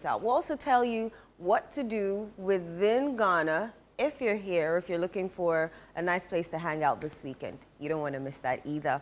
out. We'll also tell you what to do within Ghana if you're here, if you're looking for a nice place to hang out this weekend. You don't want to miss that either.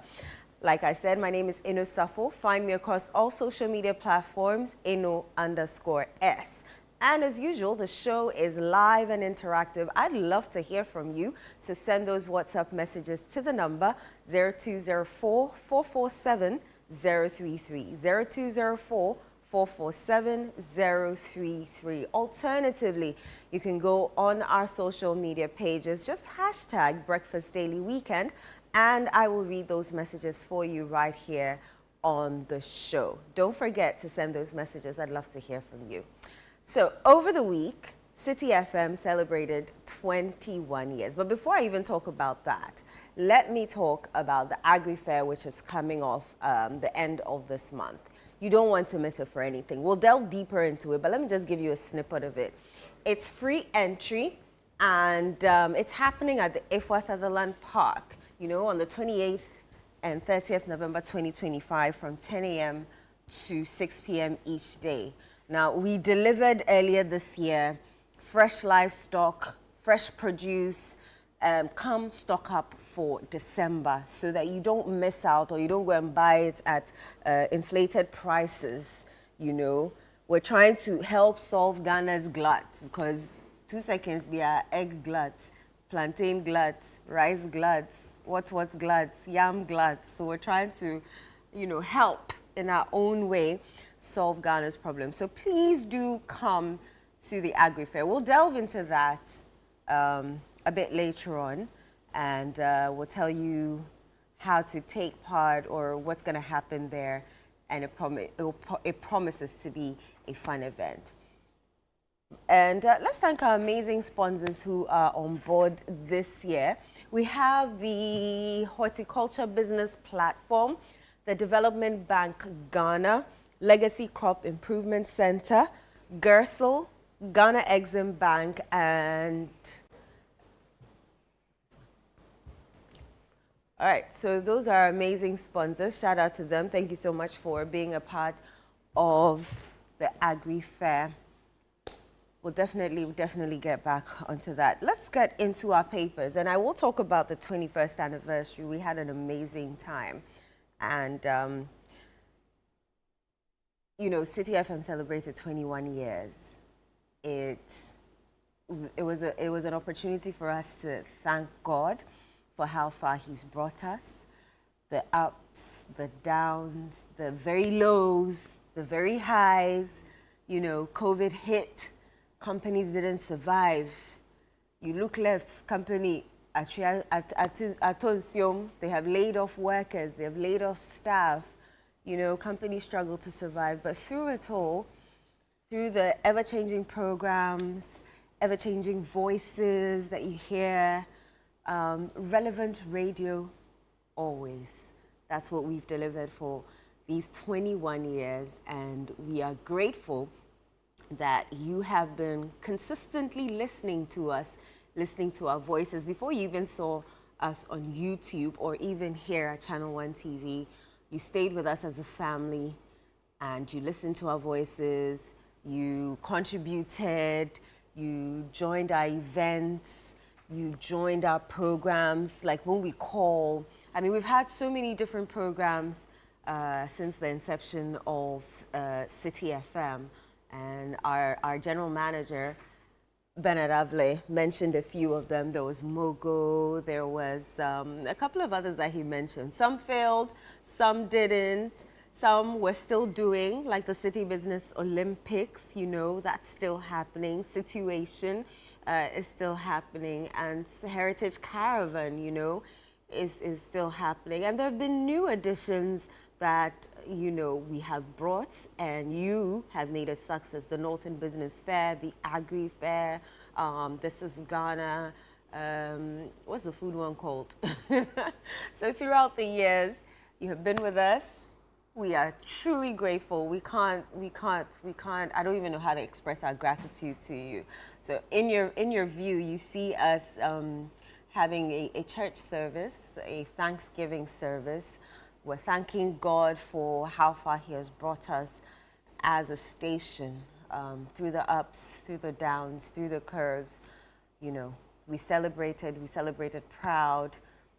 Like I said, my name is Eno Safo. Find me across all social media platforms, Eno_S. And as usual, the show is live and interactive. I'd love to hear from you. So send those WhatsApp messages to the number 0204-447-033. 0204-447-033. Alternatively, you can go on our social media pages, just hashtag Breakfast Daily Weekend, and I will read those messages for you right here on the show. Don't forget to send those messages. I'd love to hear from you. So over the week, City FM celebrated 21 years. But before I even talk about that, let me talk about the Agri Fair, which is coming off the end of this month. You don't want to miss it for anything. We'll delve deeper into it, but let me just give you a snippet of it. It's free entry, and it's happening at the Ifwa Sutherland Park, you know, on the 28th and 30th November 2025 from 10 a.m. to 6 p.m. each day. Now, we delivered earlier this year fresh livestock, fresh produce. Come stock up for December so that you don't miss out or you don't go and buy it at inflated prices, you know. We're trying to help solve Ghana's glut because 2 seconds we are egg glut, plantain glut, rice glut, what's glut, yam glut. So we're trying to, you know, help in our own way solve Ghana's problem. So please do come to the Agri Fair. We'll delve into that a bit later on, and we'll tell you how to take part or what's going to happen there, and it promises to be a fun event. And let's thank our amazing sponsors who are on board this year. We have the Horticulture Business Platform, the Development Bank Ghana, Legacy Crop Improvement Center, Gersel, Ghana Exim Bank, and all right, so those are amazing sponsors. Shout out to them. Thank you so much for being a part of the Agri Fair. We'll definitely get back onto that. Let's get into our papers, and I will talk about the 21st anniversary. We had an amazing time, and you know, City FM celebrated 21 years. It was an opportunity for us to thank God for how far He's brought us, the ups, the downs, the very lows, the very highs. You know, COVID hit, companies didn't survive. You look left, company, actually, at Tonsium, they have laid off workers, they have laid off staff. You know, companies struggle to survive, but through it all, through the ever-changing programs, ever-changing voices that you hear, relevant radio always. That's what we've delivered for these 21 years, and we are grateful that you have been consistently listening to us, listening to our voices. Before you even saw us on YouTube or even here at Channel 1 TV, you stayed with us as a family and you listened to our voices, you contributed, you joined our events, you joined our programs, like when we call. I mean, we've had so many different programs since the inception of City FM, and our general manager, Bernard Avle, mentioned a few of them. There was Mogo, there was a couple of others that he mentioned. Some failed, some didn't, some we're still doing, like the City Business Olympics, you know, that's still happening. Situation is still happening, and Heritage Caravan, you know, is still happening. And there have been new additions that, you know, we have brought, and you have made a success. The Northern Business Fair, the Agri Fair, This is Ghana, what's the food one called? So throughout the years, you have been with us. We are truly grateful. We can't, I don't even know how to express our gratitude to you. So in your view, you see us having a church service, a Thanksgiving service. We're thanking God for how far He has brought us as a station. through the ups, through the downs, through the curves. You know, we celebrated proud,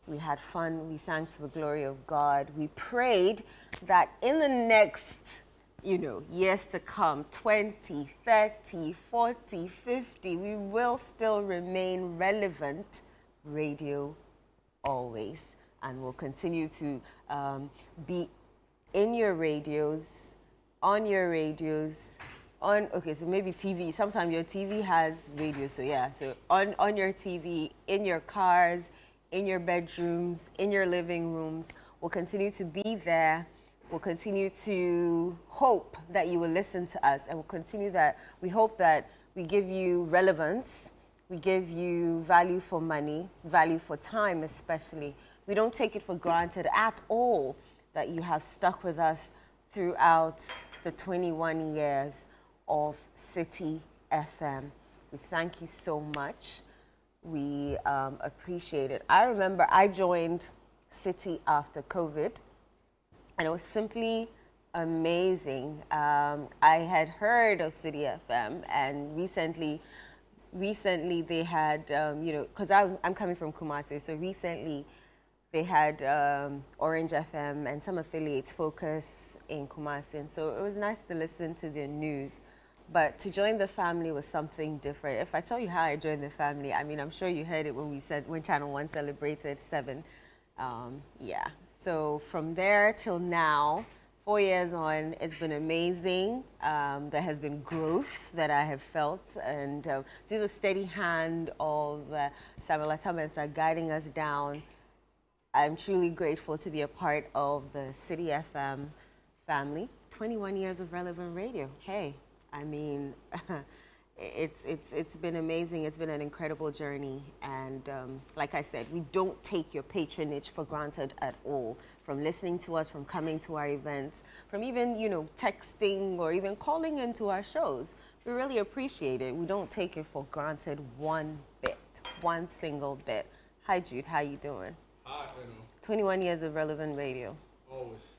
we had fun, we sang to the glory of God. We prayed that in the next, you know, years to come, 20, 30, 40, 50, we will still remain relevant radio always. And we'll continue to be in your radios, on your radios, okay, so maybe TV. Sometimes your TV has radio, so yeah. So on your TV, in your cars, in your bedrooms, in your living rooms. We'll continue to be there. We'll continue to hope that you will listen to us, and we hope that we give you relevance, we give you value for money, value for time especially. We don't take it for granted at all that you have stuck with us throughout the 21 years of City FM. We thank you so much. We appreciate it. I remember I joined City after COVID, and it was simply amazing. I had heard of City FM, and recently they had, you know, because I'm coming from Kumasi, so recently they had Orange FM and some affiliates focus in Kumasi, and so it was nice to listen to their news. But to join the family was something different. If I tell you how I joined the family, I mean, I'm sure you heard it when Channel 1 celebrated 7. Yeah. So from there till now, 4 years on, it's been amazing. There has been growth that I have felt, and through the steady hand of Samuel Atamensa guiding us down, I'm truly grateful to be a part of the City FM family. 21 years of relevant radio. Hey. I mean, it's been amazing. It's been an incredible journey. And like I said, we don't take your patronage for granted at all. From listening to us, from coming to our events, from even, you know, texting or even calling into our shows. We really appreciate it. We don't take it for granted one bit, one single bit. Hi, Jude. How you doing? Hi, Eno. 21 years of relevant radio. Always.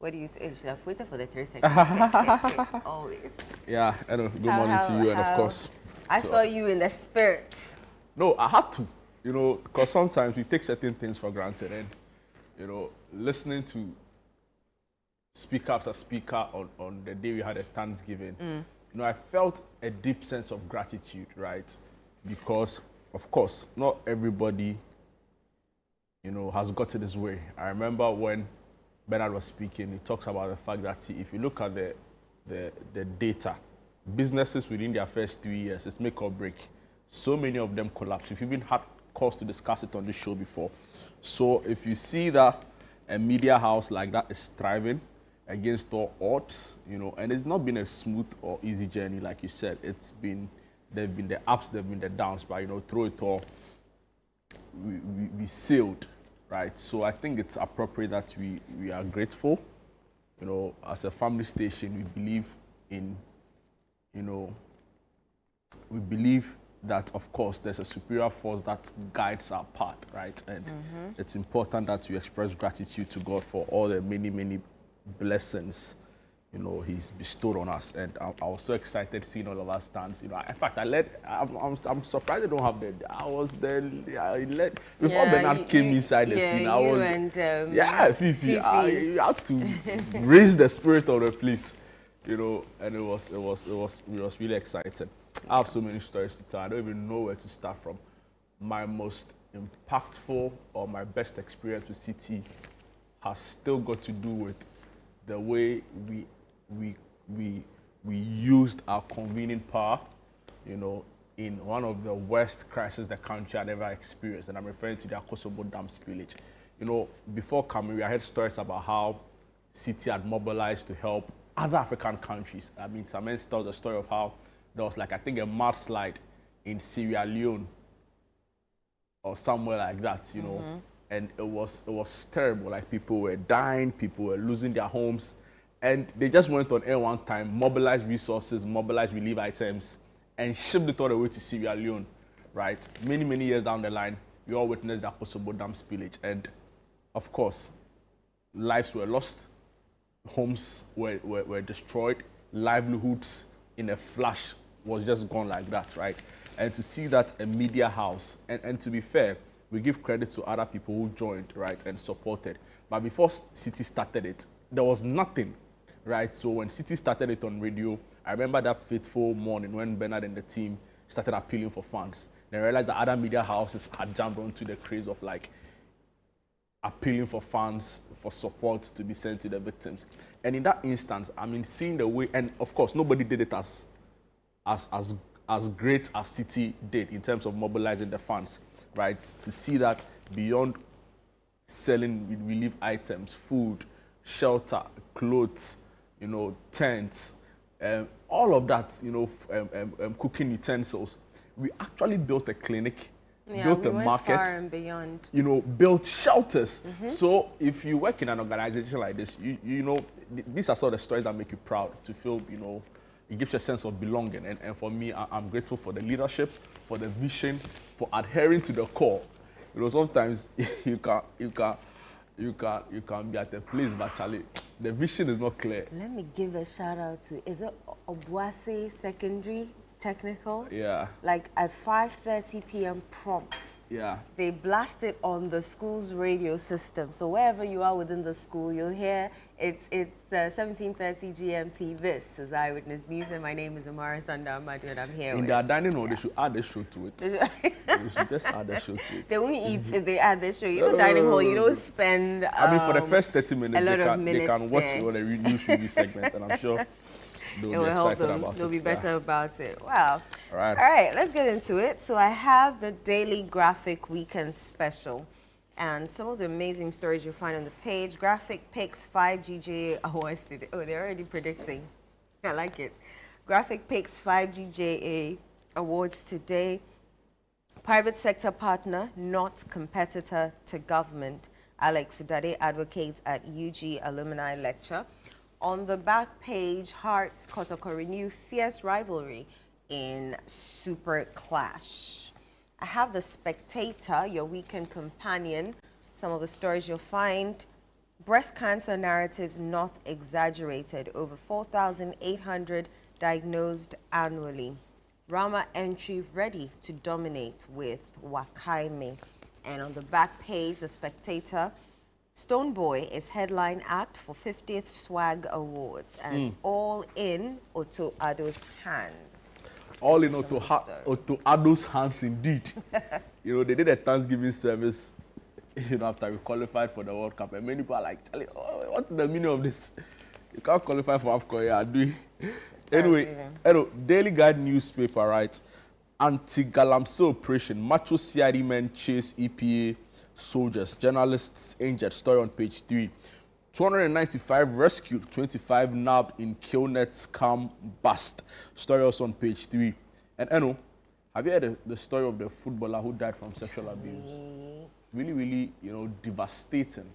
What do you say? You should have waited for the 3 seconds. Always. Yeah, Eno, good morning to you, and of course. I saw you in the spirit. No, I had to, you know, because sometimes we take certain things for granted, and, you know, listening to speaker after speaker on the day we had a Thanksgiving, you know, I felt a deep sense of gratitude, right? Because, of course, not everybody, you know, has got it this way. I remember when Bernard was speaking, he talks about the fact that, see, if you look at the data, businesses within their first 3 years, it's make or break. So many of them collapse. We've even had cause to discuss it on this show before. So if you see that a media house like that is thriving against all odds, you know, and it's not been a smooth or easy journey, like you said. There've been the ups, there've been the downs, but, you know, through it all, we sailed. Right, so I think it's appropriate that we are grateful. You know, as a family station, we believe in, you know, we believe that, of course, there's a superior force that guides our path, right? And it's important that we express gratitude to God for all the many, many blessings, you know, He's bestowed on us. And I was so excited seeing all of us dance. You know, in fact, I'm surprised I don't have the. I was there. I led before Bernard came inside the scene. I was. And, Fifi. You had to raise the spirit of the place, you know, and it was really exciting. I have so many stories to tell. I don't even know where to start from. My most impactful or my best experience with CT has still got to do with the way we used our convening power, you know, in one of the worst crises the country had ever experienced, and I'm referring to the Kosovo dam spillage. You know, before coming, we heard stories about how City had mobilized to help other African countries. I mean, Samen tells the story of how there was, like, I think, a mudslide in Sierra Leone or somewhere like that, you know, and it was terrible. Like, people were dying, people were losing their homes. And they just went on air one time, mobilized resources, mobilized relief items, and shipped it all the way to Sierra Leone, right? Many, many years down the line, we all witnessed that Kosovo dam spillage. And, of course, lives were lost, homes were destroyed, livelihoods in a flash was just gone like that, right? And to see that a media house, and to be fair, we give credit to other people who joined, right, and supported. But before City started it, there was nothing, right? So when City started it on radio, I remember that fateful morning when Bernard and the team started appealing for funds. They realized that other media houses had jumped onto the craze of like appealing for funds, for support to be sent to the victims. And in that instance, I mean, seeing the way, and of course, nobody did it as great as City did in terms of mobilizing the funds, right? To see that beyond selling relief items, food, shelter, clothes, you know, tents, all of that, you know, cooking utensils. We actually built a clinic, built a market, far and beyond. You know, built shelters. So if you work in an organization like this, you know, these are sort of stories that make you proud to feel, you know, it gives you a sense of belonging. And for me, I'm grateful for the leadership, for the vision, for adhering to the core. You know, sometimes you can be at a place, but Charlie, the vision is not clear. Let me give a shout out to, is it Obuasi Secondary Technical? Yeah. Like at 5:30 p.m. prompt. Yeah. They blast it on the school's radio system. So wherever you are within the school, you'll hear it's 17:30 GMT. This is Eyewitness News, and my name is Amara Sanda Amadu, and I'm here In their dining hall, they should add a show to it. They should just add a show to it. They won't eat if they add the show. You know, dining hall, you don't spend I mean, for the first 30 minutes, they can watch there. all the news review segments, and I'm sure they'll be excited about it. They'll be better about it. Wow. All right. All right, let's get into it. So I have the Daily Graphic Weekend Special and some of the amazing stories you'll find on the page. Graphic picks 5GJA awards today. Oh, they're already predicting. I like it. Graphic picks 5GJA awards today. Private sector partner, not competitor to government. Alex Dade advocates at UG Alumni Lecture. On the back page, Hearts Kotoko renew fierce rivalry in Super Clash. I have The Spectator, your weekend companion. Some of the stories you'll find. Breast cancer narratives not exaggerated. Over 4,800 diagnosed annually. Rama entry ready to dominate with Wakaime. And on the back page, The Spectator, Stoneboy is headline act for 50th Swag Awards, and all in Otto Addo's hands. All in Otto Addo's hands, indeed. You know, they did a Thanksgiving service, you know, after we qualified for the World Cup, and many people are like, Charlie, oh, what's the meaning of this? You can't qualify for AFCON, yeah, do you? Anyway, Daily Guide newspaper, right? Anti-Galamsey operation, macho CID men chase EPA soldiers, journalists injured, story on page 3. 295 rescued, 25 nabbed in Killnet scam bust, story also on page 3. And Eno, have you heard the story of the footballer who died from sexual abuse? Really, really, you know, devastating.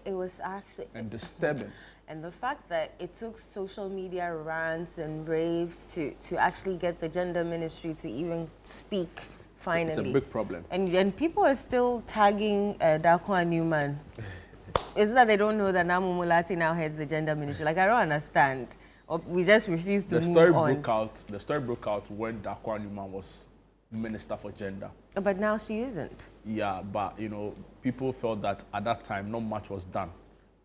It was actually... And disturbing. And the fact that it took social media rants and raves to actually get the gender ministry to even speak. Finally. It's a big problem. And people are still tagging Dakwa Newman. Is it that they don't know that Namu Mulati now heads the gender ministry? Like, I don't understand. Or we just refuse to move on. The story broke out when Dakwa Newman was Minister for Gender. But now she isn't. Yeah, but, you know, people felt that at that time not much was done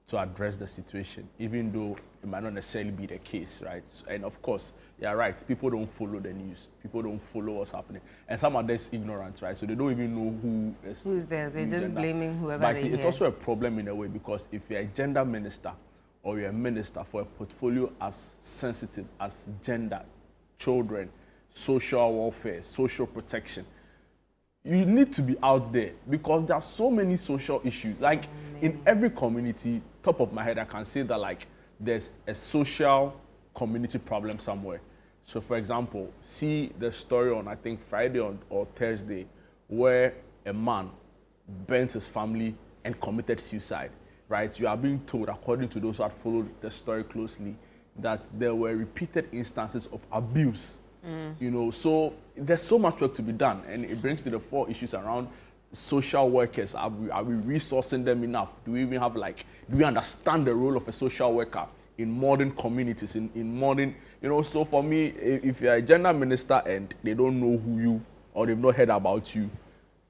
to address the situation, even though it might not necessarily be the case, right? And of course, you're right, people don't follow the news. People don't follow what's happening. And some are just ignorant, right? So they don't even know who's there. They're just blaming whoever but they see, it's hear. also a problem in a way, because if you're a gender minister or you're a minister for a portfolio as sensitive as gender, children, social welfare, social protection, you need to be out there, because there are so many social issues. Like in every community, top of my head, I can say that like there's a social community problem somewhere. So for example, see the story on, I think, Friday or Thursday, where a man burnt his family and committed suicide, right? You are being told, according to those who have followed the story closely, that there were repeated instances of abuse. You know, so there's so much work to be done, and it brings to the fore issues around social workers. Are we resourcing them enough? Do we even have do we understand the role of a social worker in modern communities, in modern, so for me, if you're a gender minister and they don't know who you, or they've not heard about you,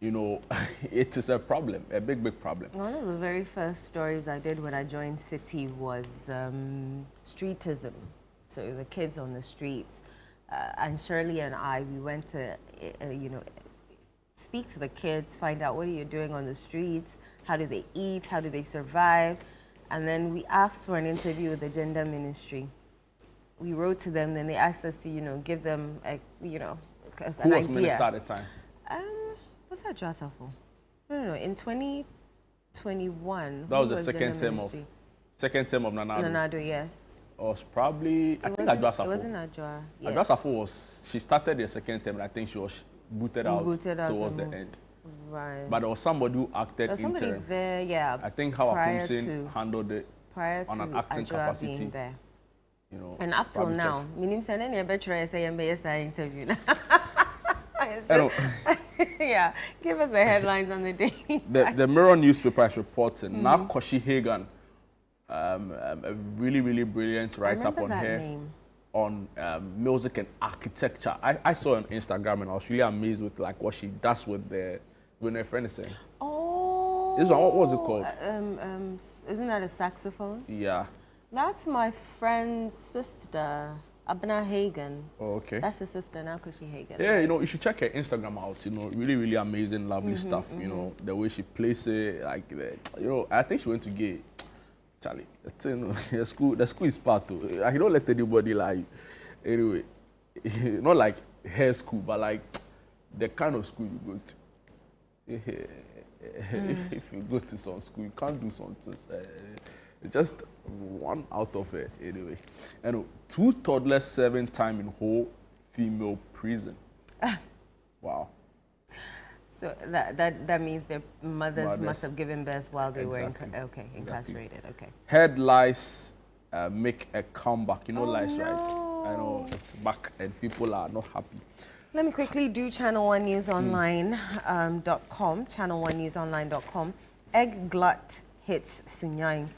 it is a problem, a big, big problem. One of the very first stories I did when I joined City was streetism. So the kids on the streets, and Shirley and I, we went to, speak to the kids, find out what are you doing on the streets, how do they eat, how do they survive, and then we asked for an interview with the gender ministry. We wrote to them, then they asked us to, give them, an Who idea. was minister at the time? What's that Jude Safo? No. In 2021. That was the second term of Nanado. Nanado, yes. It was probably, I think Jude Safo. It wasn't Ajwa. Yes. Jude Safo she started the second term, and I think she was booted out towards the end. Right. But there was somebody who acted There's somebody interim. there, yeah. I think Hawa prior Kumsin to- handled it Prior on an to acting Ajwa capacity. being there. And up till probably now, minim send any better interview. It's check. yeah, give us the headlines on the day. The Mirror newspaper is reporting now Koshi Hagan, a really, really brilliant write-up on her on music and architecture. I saw on Instagram and I was really amazed with like what she does with her friend is saying. Oh. This one, what was it called? Isn't that a saxophone? Yeah. That's my friend's sister, Abna Hagan. Oh, okay. That's his sister now, Koshi Hagan. Yeah, you should check her Instagram out. Really, really amazing, lovely stuff. The way she plays it, like, I think she went to gay. Charlie, the school is part too. I don't let anybody lie. Anyway, not like hair school, but like the kind of school you go to. If you go to some school, you can't do some things. Just one out of it anyway. And 2 toddlers serving time in whole female prison. Wow. So that means their mothers must have given birth while they were incarcerated. Okay. Head lice make a comeback. Lice, no. right? I know it's back and people are not happy. Let me quickly do channel1newsonline.com. Channel1newsonline.com. Egg glut hits Sunyang.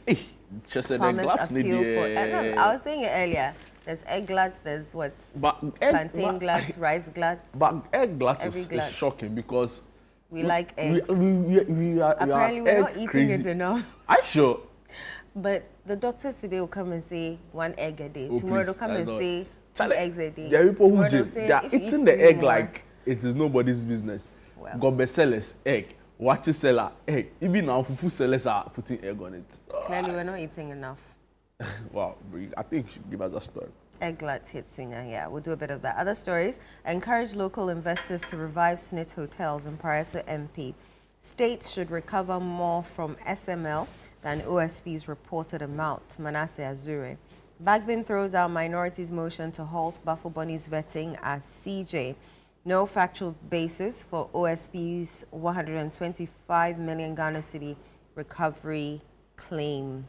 Farmers appeal for. I was saying it earlier. There's egg glut. There's plantain gluts, rice gluts. But egg glut is shocking because we like eggs. We are apparently we're not eating crazy. it enough. I sure. But the doctors today will come and say 1 egg a day. Tomorrow they'll come and say 2 eggs a day. There are people who they are eating the egg more, like it is nobody's business. Well. Gobe sellers egg, watch seller egg. Even now fufu sellers are putting egg on it. Clearly we're not eating enough. Wow, I think you should give us a story. Egg glut hits Sunya, yeah. We'll do a bit of that. Other stories. Encourage local investors to revive SNIT hotels in Parasa MP. States should recover more from SML than OSP's reported amount. Manasseh Azure. Bagbin throws out minorities' motion to halt Buffalo Bunny's vetting as CJ. No factual basis for OSP's 125 million Ghana cedi recovery claim.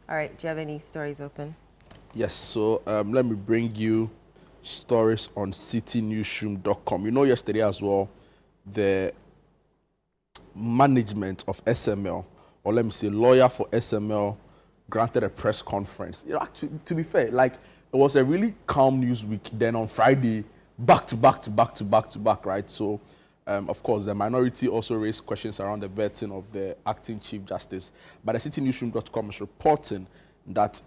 All right, do you have any stories open? Yes, so let me bring you stories on citynewsroom.com. Yesterday as well, the management of SML, or let me say lawyer for SML, granted a press conference. Actually, to be fair, like it was a really calm news week. Then on Friday, back to back, right? So, of course, the minority also raised questions around the vetting of the acting Chief Justice. But the citynewsroom.com is reporting that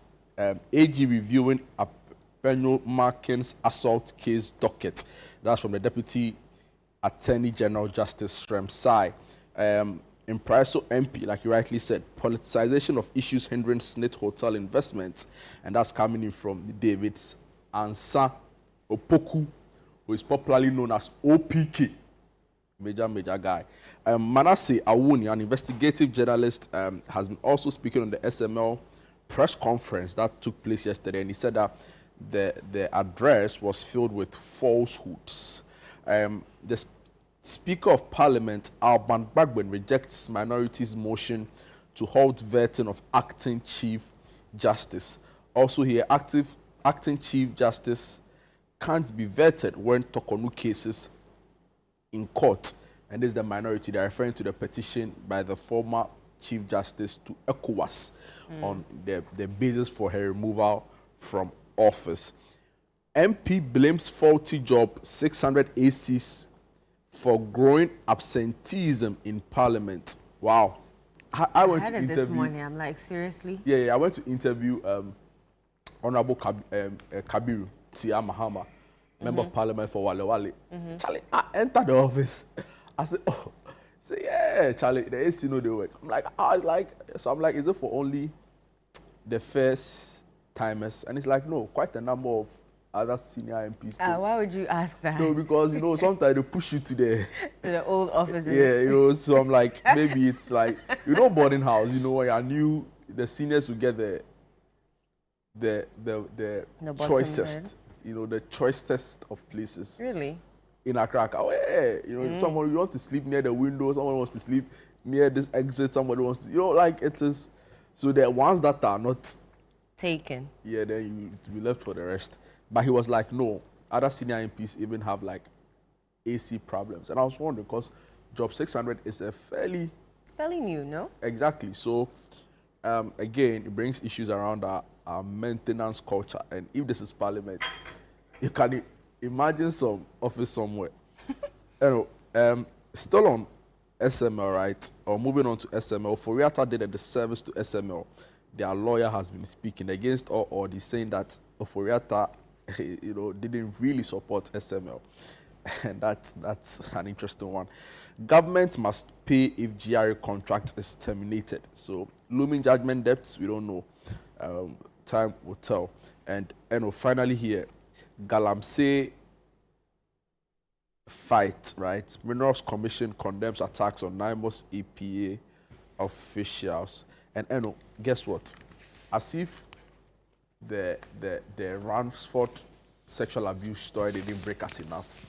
AG reviewing Apenyo Markin's assault case docket. That's from the Deputy Attorney General Justice Shrem Sai. In Priso MP, like you rightly said, politicization of issues hindering SNIT hotel investments, and that's coming in from David Ansa Opoku, who is popularly known as OPK, major guy. Manasseh Awuni, an investigative journalist, has been also speaking on the SML press conference that took place yesterday, and he said that the address was filled with falsehoods. The Speaker of Parliament, Alban Bagbin, rejects minorities' motion to halt vetting of acting Chief Justice. Also here, acting Chief Justice can't be vetted when Tokonu cases in court. And this is the minority. They're referring to the petition by the former Chief Justice to ECOWAS on the basis for her removal from office. MP blames faulty job 600 ACs for growing absenteeism in Parliament. Wow. I went to interview this morning. I'm like, seriously? Yeah, I went to interview Honorable Kabiru Tia Mahama, Member of Parliament for Wale Wale. Charlie, I entered the office. I said, oh, say yeah, Charlie, the AC know the work. I'm like, is it for only the first timers? And it's like, no, quite a number of other senior MPs. Why would you ask that? No, because sometimes they push you to the old offices. Yeah, so I'm like, maybe it's like, boarding house, when you're new, the seniors will get the choicest, the choicest of places. Really? In Accra. Oh, yeah. If someone you want to sleep near the window, someone wants to sleep near this exit, somebody wants to, like it is. So the ones that are not taken, yeah, then you be left for the rest. But he was like, no, other senior MPs even have like AC problems. And I was wondering, because Job 600 is a fairly new, no? Exactly. So again, it brings issues around our maintenance culture. And if this is Parliament, you can imagine some office somewhere. Still on SML, right? Or moving on to SML. Oforiatta did a disservice to SML. Their lawyer has been speaking against all odds, saying that Oforiatta, didn't really support SML. And that's an interesting one. Government must pay if GRA contract is terminated. So looming judgment debts, we don't know. Time will tell. And finally here, Galamsey fight, right? Minerals Commission condemns attacks on NIMOS EPA officials. And guess what? As if the Ransford sexual abuse story didn't break us enough.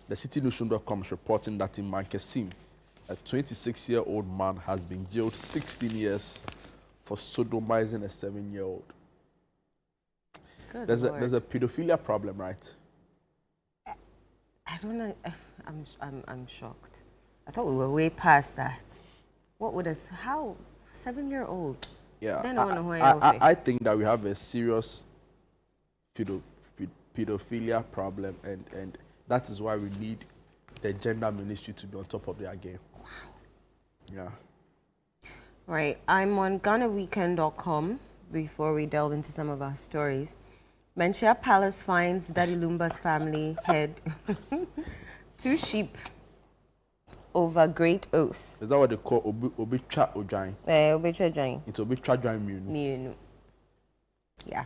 The CityNation.com is reporting that in Mankesim, a 26-year-old man has been jailed 16 years for sodomizing a 7-year-old. There's a pedophilia problem, right? I don't know. I'm shocked. I thought we were way past that. How 7-year-old? Yeah, I think that we have a serious pedophilia problem, and that is why we need the gender ministry to be on top of their game. Wow. Yeah. Right. I'm on GhanaWeekend.com before we delve into some of our stories. Menchia Palace finds Daddy Lumba's family head 2 sheep over great oath. Is that what they call Obicha Ojai? Obicha Ojai. It's Obicha Ojai Munu. Yeah.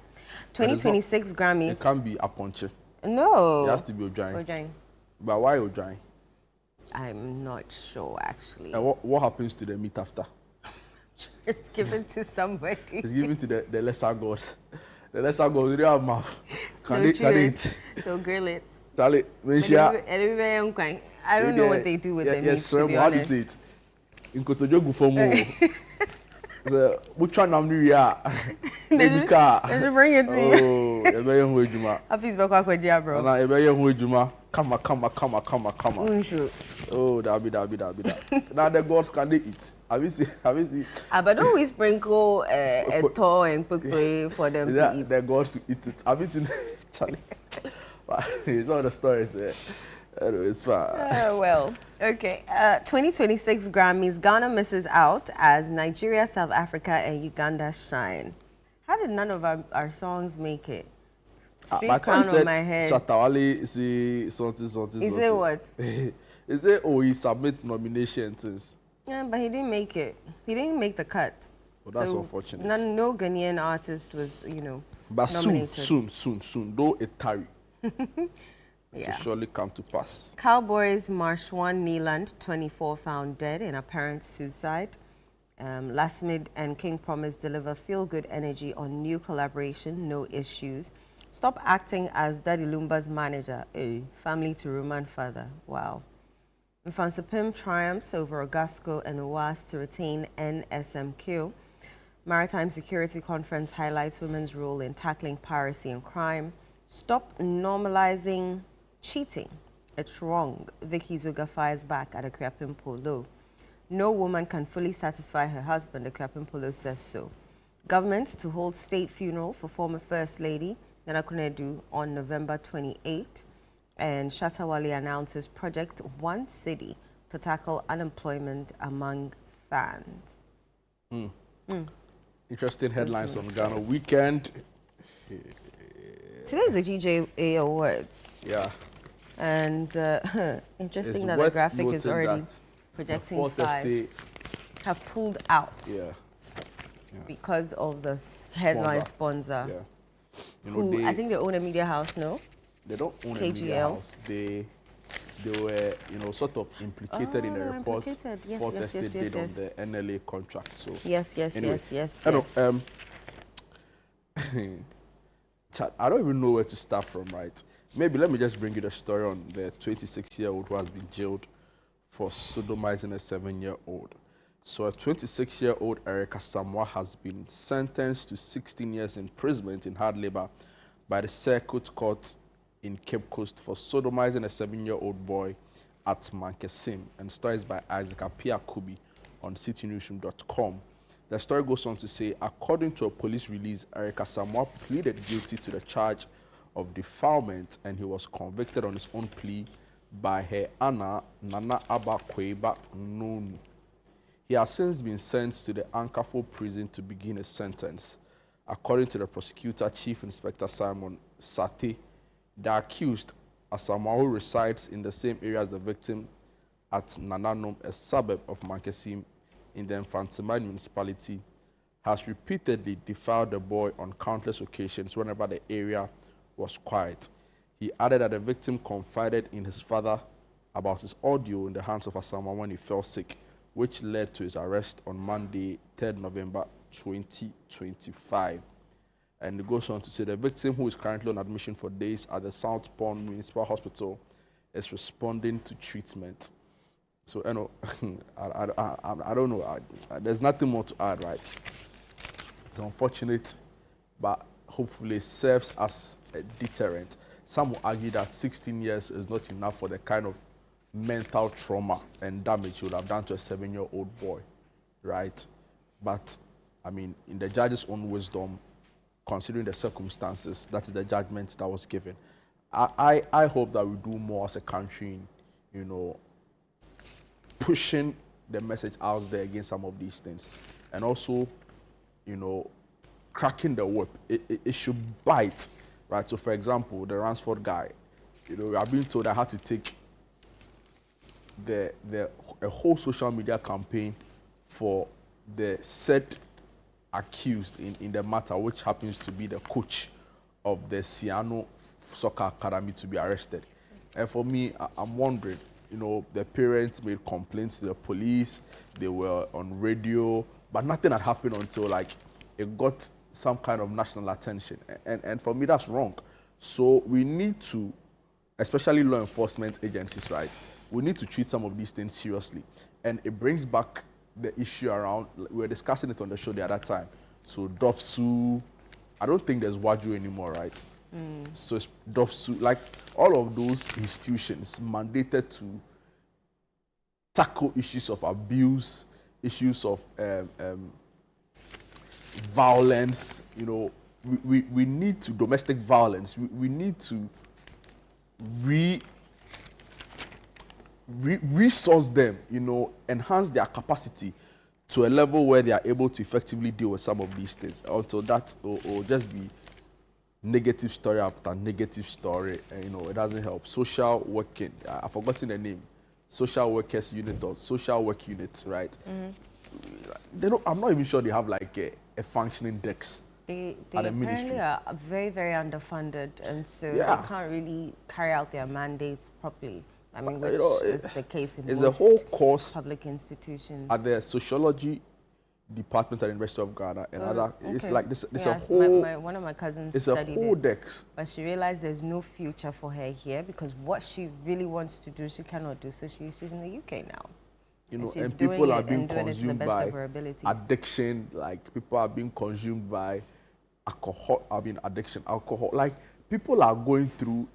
2026 Grammys. It can't be Aponche. No. It has to be Ojai. Ojai. But why Ojai? I'm not sure, actually. And what happens to the meat after? It's given to somebody. It's given to the lesser gods. The lesser gods, they don't have mouth. Can they eat? They'll grill it. I don't know what they do with the meat, to be honest. How do you say it? In Kotojogu Fomo. Which one am you here? They should bring it to you. Oh, ebe ye hu ejuma. Office back kwa jia, bro. Na ebe ye hu ejuma. Come. Oh, that. Now the gods can they eat? Have you seen? But don't we sprinkle a toe and pukwe for them to eat? The gods eat it. Have you seen? Charlie. It's all the stories. Anyway, it's fine. Well, okay. 2026 Grammys, Ghana misses out as Nigeria, South Africa, and Uganda shine. How did none of our songs make it? Street crown on my head. Shatawale say something. Is it what? Is it he submits nominations? Yeah, but he didn't make it. He didn't make the cut. Well, that's unfortunate. No Ghanaian artist was, but nominated. soon, though it tarry. Yeah. To surely come to pass. Cowboys Marshawn Neeland, 24, found dead in apparent suicide. Lasmid and King Promise deliver feel-good energy on new collaboration, no issues. Stop acting as Daddy Lumba's manager. Family to Roman father. Wow. Mfansipim triumphs over Ogasco and OAS to retain NSMQ. Maritime Security Conference highlights women's role in tackling piracy and crime. Stop normalizing cheating. It's wrong. Vicky Zuga fires back at Akriapim Polo. No woman can fully satisfy her husband, the Krapimpolo says so. Government to hold state funeral for former First Lady Nana Konadu on November 28. And Shatawale announces Project One City to tackle unemployment among fans. Interesting headlines on Ghana Weekend. Today's the GJA Awards. Yeah. And interesting It's that the worth graphic is noting already that projecting the fourth 5 estate, have pulled out yeah, because of the headline sponsor. yeah. You know, Who I think they own a media house, no? they don't own a KGL. media house. They were, you know, sort of implicated in the they're report implicated. Yes, Fourth yes, Estate yes, yes, did on the NLA contract. So Yes, anyway, yes. I know, chat, I don't even know where to start from, right? Maybe let me just bring you the story on the 26-year-old who has been jailed for sodomizing a 7-year-old. So a 26-year-old Erica Samoa has been sentenced to 16 years imprisonment in hard labor by the Circuit Court in Cape Coast for sodomizing a 7-year-old boy at Mankesim. And stories by Isaac Apia Kubi on citynewsroom.com. The story goes on to say, according to a police release, Erica Samoa pleaded guilty to the charge of defilement, and he was convicted on his own plea by her Anna Nana Aba Kweba Nonu. He has since been sent to the Ankafo prison to begin his sentence. According to the prosecutor, Chief Inspector Simon Sate, the accused, Asamoah, who resides in the same area as the victim at Nananom, a suburb of Mankesim in the Infantimai municipality, has repeatedly defiled the boy on countless occasions whenever the area was quiet. He added that the victim confided in his father about his audio in the hands of Asamoah when he fell sick, which led to his arrest on Monday, 3rd November 2025. And it goes on to say the victim, who is currently on admission for days at the South Pond Municipal Hospital, is responding to treatment. So, you know, I don't know. There's nothing more to add, right? It's unfortunate, but hopefully serves as a deterrent. Some will argue that 16 years is not enough for the kind of mental trauma and damage you would have done to a 7-year-old boy, right? But, I mean, in the judge's own wisdom, considering the circumstances, that is the judgment that was given. I hope that we do more as a country in, you know, pushing the message out there against some of these things. And also, you know, cracking the whip. It should bite, right? So, for example, the Ransford guy, you know, we are being told I had to take a whole social media campaign for the said accused in the matter, which happens to be the coach of the Siano Soccer Academy, to be arrested. And for me, I'm wondering, you know, the parents made complaints to the police, they were on radio, but nothing had happened until like it got some kind of national attention. And for me, that's wrong. So we need to, especially law enforcement agencies, right? We need to treat some of these things seriously. And it brings back the issue around, we were discussing it on the show the other time. So Dofsu, I don't think there's Waju anymore, right? So it's Dofsu, like all of those institutions mandated to tackle issues of abuse, issues of violence. You know, we need to, domestic violence, we need to resource them, you know, enhance their capacity to a level where they are able to effectively deal with some of these things. Until that will just be negative story after negative story, and you know, it doesn't help. Social working, I've forgotten the name, social workers unit or social work units, right? They don't, I'm not even sure they have like a functioning desk. They at the apparently ministry. are very, very underfunded, and so Yeah. they can't really carry out their mandates properly. I mean, But, which you know, is the case in It's most a whole course public institutions. at the sociology department at the University of Ghana and other. It's Okay. like this. It's Yeah, a whole. one of my cousins It's a studied whole it, desk. but she realized there's no future for her here because what she really wants to do, she cannot do. So she's in the UK now. You know, she's and doing people are it being and doing it to the consumed best by of her abilities. addiction. Like people are being consumed by alcohol. Addiction, alcohol. Like people are going through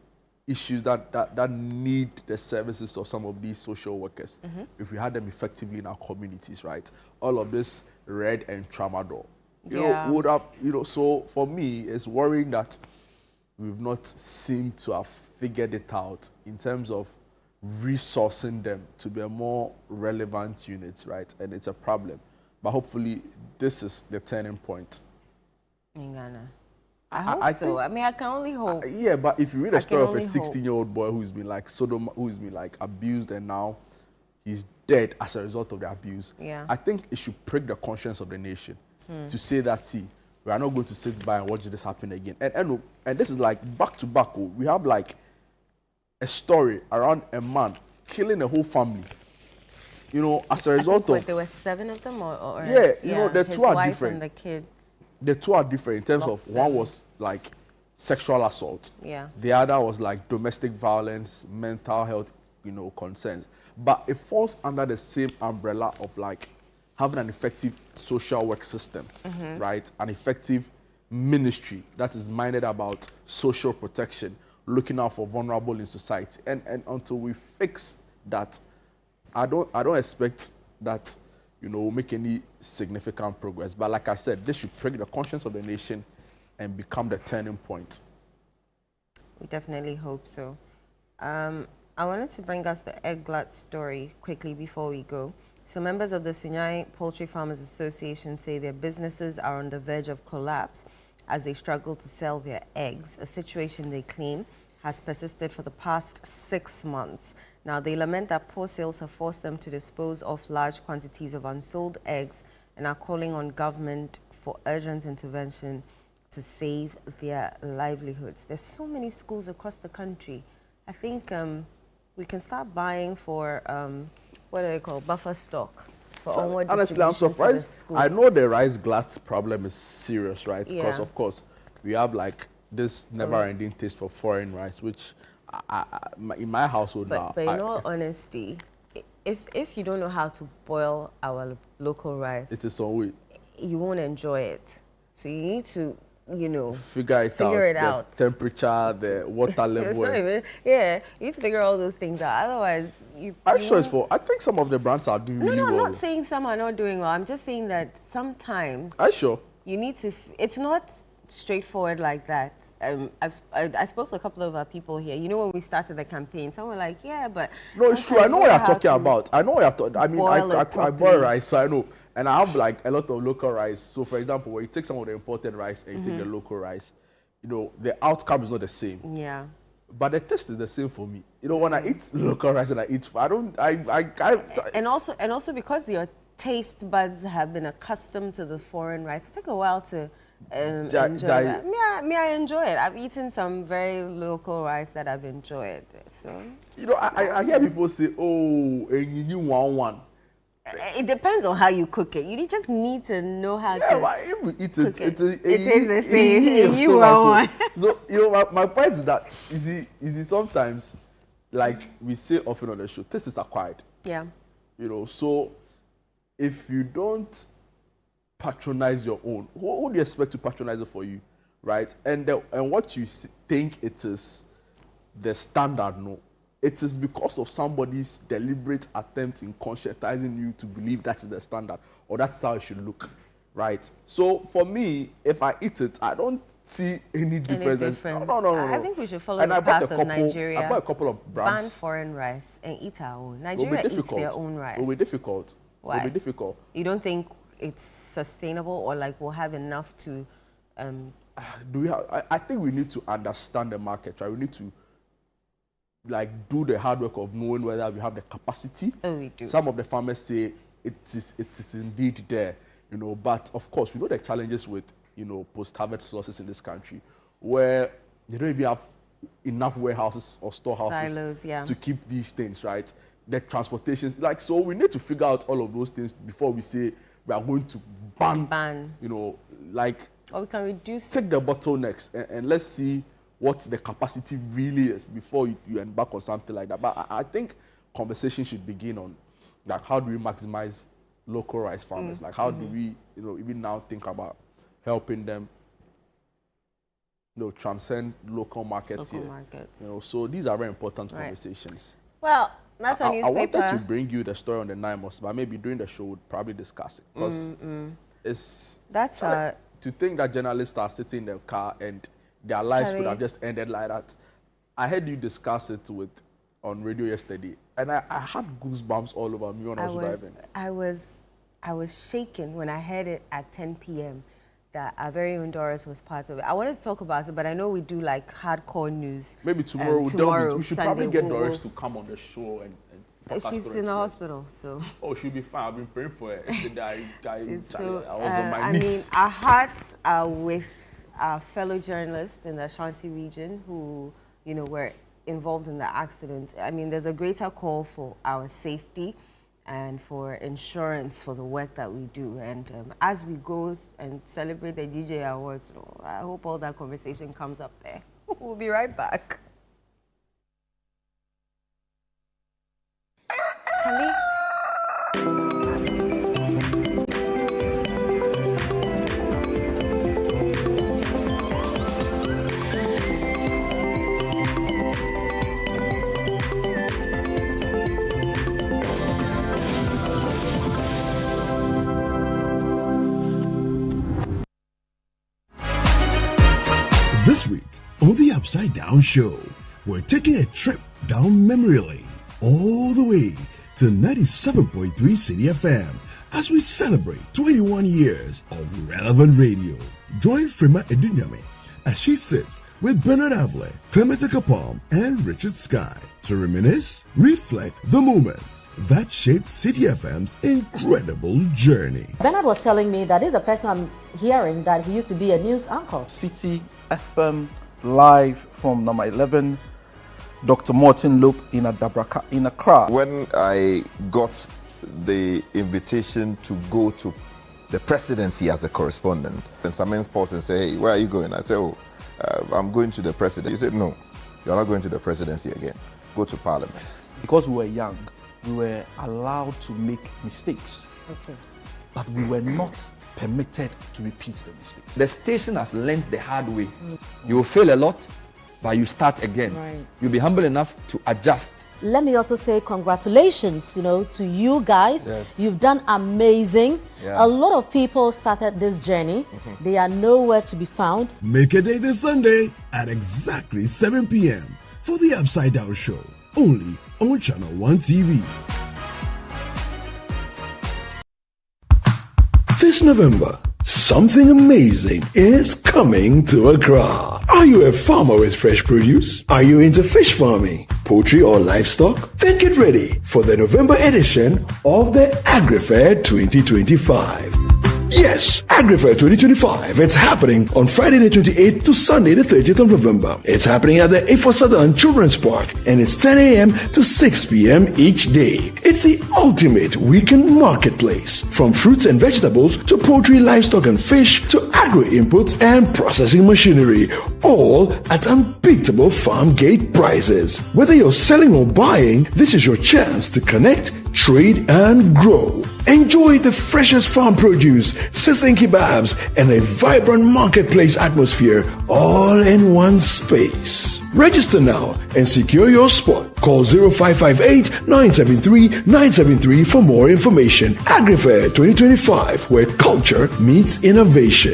issues that need the services of some of these social workers, if we had them effectively in our communities, right? All of this red and tramadol, you know, would have, you know, so for me, it's worrying that we've not seemed to have figured it out in terms of resourcing them to be a more relevant unit, right? And it's a problem. But hopefully, this is the turning point. In Ghana. I hope so. I mean, I can only hope. Yeah, but if you read a story of a 16-year-old boy who's been like who's been like abused, and now he's dead as a result of the abuse, I think it should prick the conscience of the nation to say that, see, we are not going to sit by and watch this happen again. And this is like back to back. We have like a story around a man killing a whole family. You know, as a result of... there were 7 of them? Or yeah, you know, the two are different. His wife and the kids. The two are different in terms of one was like sexual assault. Yeah. The other was like domestic violence, mental health, you know, concerns. But it falls under the same umbrella of like having an effective social work system, right? An effective ministry that is minded about social protection, looking out for vulnerable in society. And until we fix that, I don't expect that, you know, make any significant progress. But like I said, this should prick the conscience of the nation and become the turning point. We definitely hope so. I wanted to bring us the egg glut story quickly before we go. So members of the Sunyai Poultry Farmers Association say their businesses are on the verge of collapse as they struggle to sell their eggs, a situation they claim has persisted for the past 6 months. Now, they lament that poor sales have forced them to dispose of large quantities of unsold eggs and are calling on government for urgent intervention to save their livelihoods. There's so many schools across the country. I think we can start buying for, what do they call, buffer stock. For onward honestly, I'm surprised. I know the rice glut problem is serious, right? Because, of course, we have like this never-ending taste for foreign rice, which in my household now. But in all honesty, if you don't know how to boil our local rice, it is some way. You won't enjoy it. So you need to, you know, figure it out. The temperature, the water level. You need to figure all those things out. Otherwise, I think some of the brands are doing really well. No, I'm not saying some are not doing well. I'm just saying that sometimes. You need to. It's not straightforward like that. I spoke to a couple of our people here. You know, when we started the campaign, some were like, yeah, but... No, it's true. I know what you're talking about. I know what you're talking about. I mean, I boil rice, so I know. And I have like a lot of local rice. So, for example, when you take some of the imported rice and you take the local rice, you know, the outcome is not the same. Yeah. But the taste is the same for me. You know, when I eat local rice and I eat... And also because your taste buds have been accustomed to the foreign rice, it took a while to... enjoy that. I enjoy it. I've eaten some very local rice that I've enjoyed. So you know, I hear people say, "Oh, and you want." It depends on how you cook it. You just need to know how to. Yeah, but if we eat it, it is the same. You want one. So you know, my point is that is it sometimes, like we say often on the show, taste is acquired. Yeah. You know, so if you don't patronize your own, who do you expect to patronize it for you, right? And what you think it is the standard, no, it is because of somebody's deliberate attempt in conscientizing you to believe that is the standard or that's how it should look, right? So for me, if I eat it, I don't see any difference. No. I think we should follow the path of Nigeria. I bought a couple of brands. Ban foreign rice and eat our own. Nigeria eats their own rice. It will be difficult. Why? It will be difficult. You don't think it's sustainable or like we'll have enough to I think we need to understand the market, right? We need to like do the hard work of knowing whether we have the capacity. Oh, we do. Some of the farmers say it is indeed there, you know, but of course we know the challenges with, you know, post-harvest sources in this country where they don't even have enough warehouses or storehouses silos, to keep these things, right? The transportation, like, so we need to figure out all of those things before we say we are going to ban. You know, like, or we can reduce. Take the bottlenecks and let's see what the capacity really is before you embark on something like that. But I think conversation should begin on, like, how do we maximize local rice farmers? Like, how do we, you know, even now think about helping them transcend local markets Local here. markets. So these are very important conversations. Well, that's a I newspaper. wanted to bring you the story on the Naimos, but maybe during the show we'll probably discuss it. Because to think that journalists are sitting in their car and their lives could have just ended like that. I heard you discuss it on radio yesterday, and I had goosebumps all over me when I was driving. I was shaken when I heard it at 10 p.m. that our very own Doris was part of it. I wanted to talk about it, but I know we do like hardcore news. Maybe tomorrow we should Sunday, probably get Doris to come on the show and she's in the hospital, so. Oh, she'll be fine. I've been praying for her. I was on my knees. I mean, our hearts are with our fellow journalists in the Ashanti region who, were involved in the accident. I mean, there's a greater call for our safety and for insurance for the work that we do. And as we go and celebrate the DJ Awards, I hope all that conversation comes up there. We'll be right back. Charlie? This week on the Upside Down Show, we're taking a trip down memory lane all the way to 97.3 City FM as we celebrate 21 years of relevant radio. Join Frima Edunyame as she sits with Bernard Avle, Clement Akapom, and Richard Sky to reminisce, reflect the moments that shaped City FM's incredible journey. Bernard was telling me that this is the first time I'm hearing that he used to be a news anchor. City FM live from number 11, Dr. Martin Loop in Accra. When I got the invitation to go to the presidency as a correspondent, and Samen Sports and say, hey, where are you going? I said, I'm going to the presidency. He said, no, you're not going to the presidency again. Go to parliament. Because we were young, we were allowed to make mistakes. Okay. But we were not permitted to repeat the mistakes. The station has learned the hard way. You will fail a lot, but you start again. Right. You'll be humble enough to adjust. Let me also say congratulations, to you guys. Yes. You've done amazing. Yeah. A lot of people started this journey. They are nowhere to be found. Make a day this Sunday at exactly 7 p.m. for the Upside Down Show, only on Channel 1 TV. This November, something amazing is coming to Accra. Are you a farmer with fresh produce? Are you into fish farming, poultry or livestock? Then get ready for the November edition of the AgriFair 2025. Yes, AgriFair 2025. It's happening on Friday the 28th to Sunday the 30th of November. It's happening at the A4 Sutherland Children's Park, and it's 10 a.m. to 6 p.m. each day. It's the ultimate weekend marketplace. From fruits and vegetables to poultry, livestock and fish to agro-inputs and processing machinery. All at unbeatable farm gate prices. Whether you're selling or buying, this is your chance to connect, trade and grow. Enjoy the freshest farm produce, sizzling kebabs, and a vibrant marketplace atmosphere all in one space. Register now and secure your spot. Call 0558-973-973 for more information. AgriFair 2025, where culture meets innovation.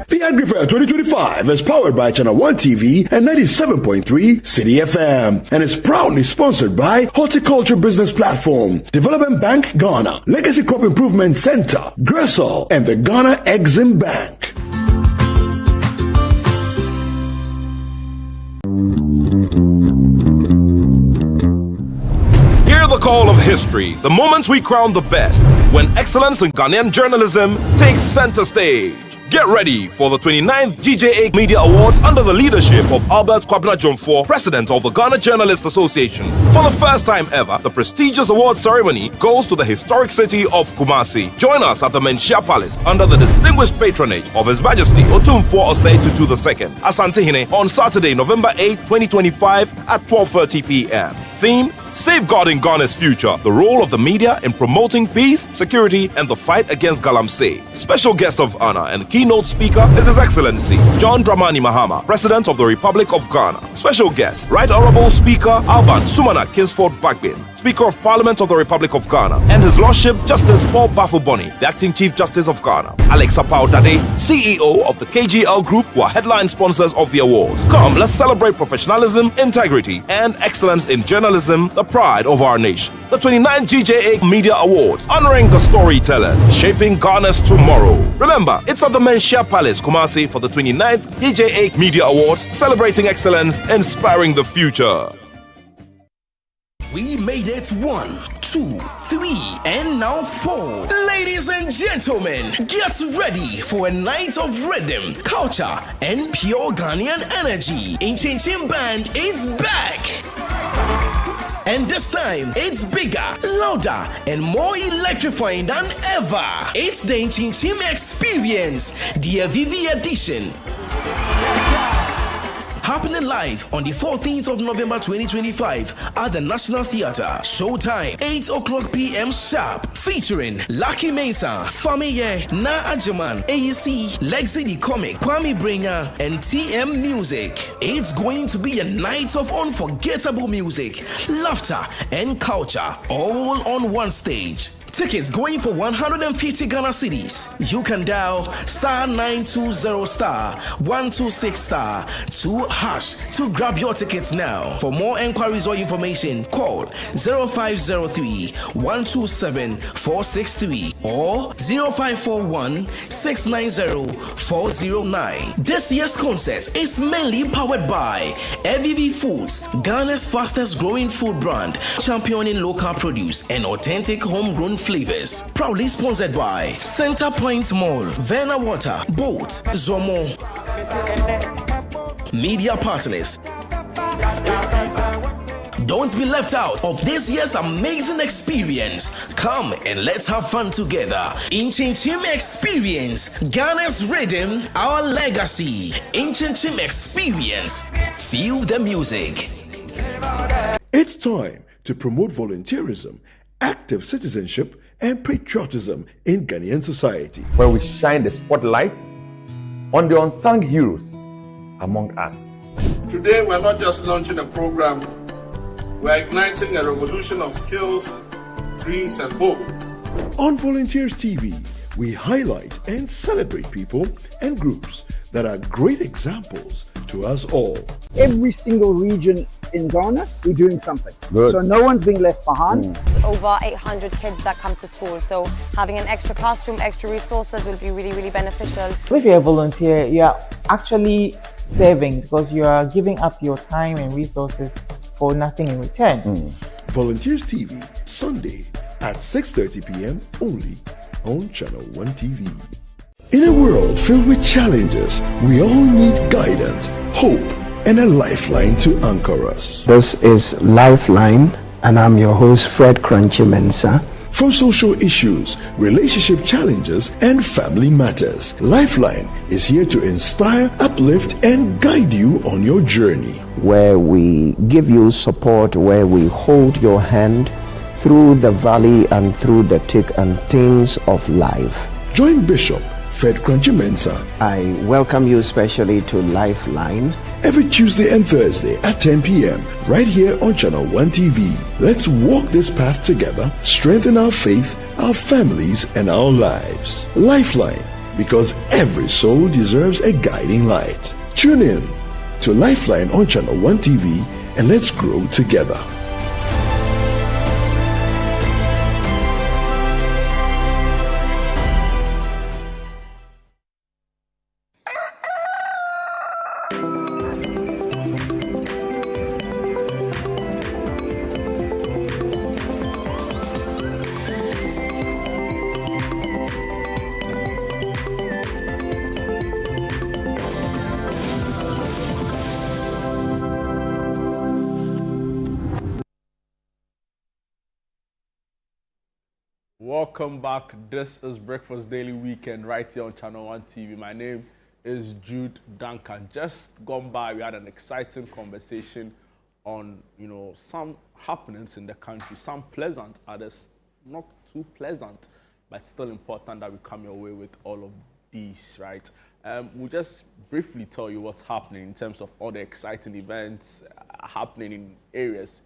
The AgriFair 2025 is powered by Channel 1 TV and 97.3 City FM and is proudly sponsored by Horticulture Business Platform, Development Bank Ghana, Legacy Crop Improvement Center, Gressol, and the Ghana Exim Bank. Hear the call of history, the moments we crown the best, when excellence in Ghanaian journalism takes center stage. Get ready for the 29th GJA Media Awards under the leadership of Albert Kwabena Jomfo, President of the Ghana Journalists Association. For the first time ever, the prestigious award ceremony goes to the historic city of Kumasi. Join us at the Menchia Palace under the distinguished patronage of His Majesty Otumfuo Osei Tutu II, Asantehene, on Saturday, November 8, 2025 at 12:30 p.m. Theme: Safeguarding Ghana's Future, the role of the media in promoting peace, security, and the fight against galamsey. Special guest of honor and keynote speaker is His Excellency John Dramani Mahama, President of the Republic of Ghana. Special guest, Right Honorable Speaker Alban Sumana Kingsford Bagbin, Speaker of Parliament of the Republic of Ghana, and His Lordship Justice Paul Bafuboni, the Acting Chief Justice of Ghana. Alex Apau Dade, CEO of the KGL Group, who are headline sponsors of the awards. Come, let's celebrate professionalism, integrity, and excellence in journalism, the pride of our nation. The 29th GJA Media Awards, honoring the storytellers, shaping Ghana's tomorrow. Remember, it's at the Menchia Palace, Kumasi, for the 29th GJA Media Awards, celebrating excellence, inspiring the future. We made it 1, 2, 3, and now 4. Ladies and gentlemen, get ready for a night of rhythm, culture, and pure Ghanaian energy. Inchin Band is back! And this time, it's bigger, louder, and more electrifying than ever. It's the Inchin Experience, the Avivi edition. Happening live on the 14th of November 2025 at the National Theatre. Showtime 8 o'clock p.m. sharp. Featuring Lucky Mesa, Famiye, Na Ajaman, AEC, Lexi the Comic, Kwame Bringer, and TM Music. It's going to be a night of unforgettable music, laughter, and culture, all on one stage. Tickets going for 150 Ghana cedis. You can dial *920*126*2# to grab your tickets now. For more enquiries or information, call 0503-127-463 or 0541-690-409. This year's concert is mainly powered by FVV Foods, Ghana's fastest growing food brand, championing local produce and authentic homegrown flavors. Proudly sponsored by Center Point Mall, Verna Water, Boat, Zomo. Media partners. Don't be left out of this year's amazing experience. Come and let's have fun together. Inchin Experience, Ghana's rhythm, our legacy. Inchin Experience. Feel the music. It's time to promote volunteerism, active citizenship, and patriotism in Ghanaian society, where we shine the spotlight on the unsung heroes among us. Today, we're not just launching a program, we're igniting a revolution of skills, dreams, and hope. On Volunteers TV, we highlight and celebrate people and groups that are great examples to us all. Every single region in Ghana, we're doing something. Good. So no one's being left behind. Over 800 kids that come to school, so having an extra classroom, extra resources will be really, really beneficial. If you're a volunteer, you are actually serving because you are giving up your time and resources for nothing in return. Volunteers TV, Sunday at 6:30 p.m. only on Channel 1 TV. In a world filled with challenges, we all need guidance, hope, and a lifeline to anchor us. This is Lifeline, and I'm your host, Fred Crunchy Mensah. For social issues, relationship challenges, and family matters, Lifeline is here to inspire, uplift, and guide you on your journey. Where we give you support, where we hold your hand through the valley and through the thick and thins of life. Join Bishop Fred Crunchy Mensah. I welcome you especially to Lifeline. Every Tuesday and Thursday at 10 p.m. right here on Channel 1 TV. Let's walk this path together, strengthen our faith, our families, and our lives. Lifeline, because every soul deserves a guiding light. Tune in to Lifeline on Channel 1 TV and let's grow together. Welcome back. This is Breakfast Daily Weekend right here on Channel 1 TV. My name is Jude Duncan. Just gone by, we had an exciting conversation on, you know, some happenings in the country, some pleasant, others not too pleasant, but still important that we come your way with all of these, right? We'll just briefly tell you what's happening in terms of all the exciting events happening in areas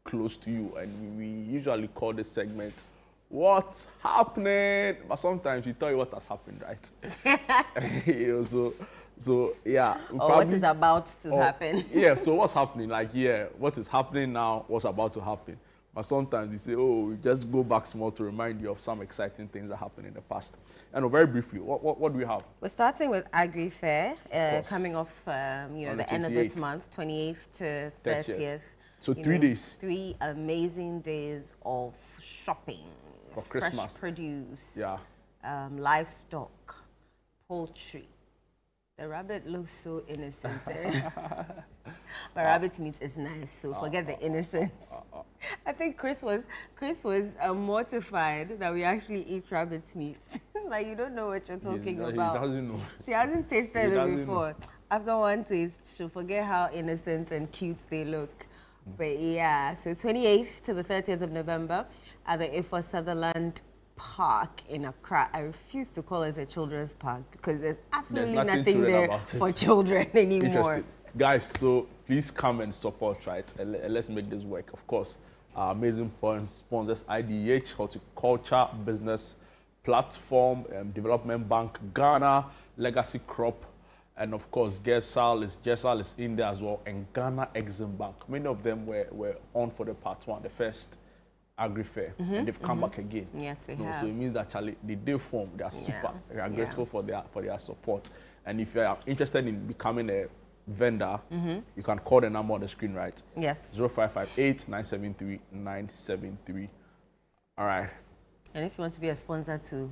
close to you, and we usually call this segment "What's Happening," but sometimes we tell you what has happened, right? You know, so yeah. Or what is about to happen. Yeah, so what's happening? Like, yeah, what is happening now, what's about to happen. But sometimes we say, oh, we just go back small to remind you of some exciting things that happened in the past. And very briefly, what do we have? We're starting with Agri Fair, coming off, you know, the end of this month, 28th to 30th. So 3 days. 3 amazing days of shopping. For Christmas. Fresh produce. Yeah. Livestock, poultry. The rabbit looks so innocent. But rabbit meat is nice, so forget the innocence. I think Chris was mortified that we actually eat rabbit meat. Like, you don't know what you're talking about. He doesn't know. She hasn't tasted it before. After one taste, she'll forget how innocent and cute they look. But yeah, so 28th to the 30th of November at the Ifo Sutherland Park in Accra. I refuse to call it a children's park because there's absolutely nothing there for children anymore. Guys, so please come and support, right? And let's make this work. Of course, our amazing sponsors, IDH, Horticulture Business Platform, Development Bank, Ghana, Legacy Crop, and of course, Gesal is in there as well, and Ghana Exim Bank. Many of them were on for the part 1, the first Agri Fair, and they've come back again. Yes, they have. So it means that Charlie, they did form. They are super. We are grateful for their support. And if you are interested in becoming a vendor, you can call the number on the screen, right? Yes. 0558 973 973. All right. And if you want to be a sponsor too,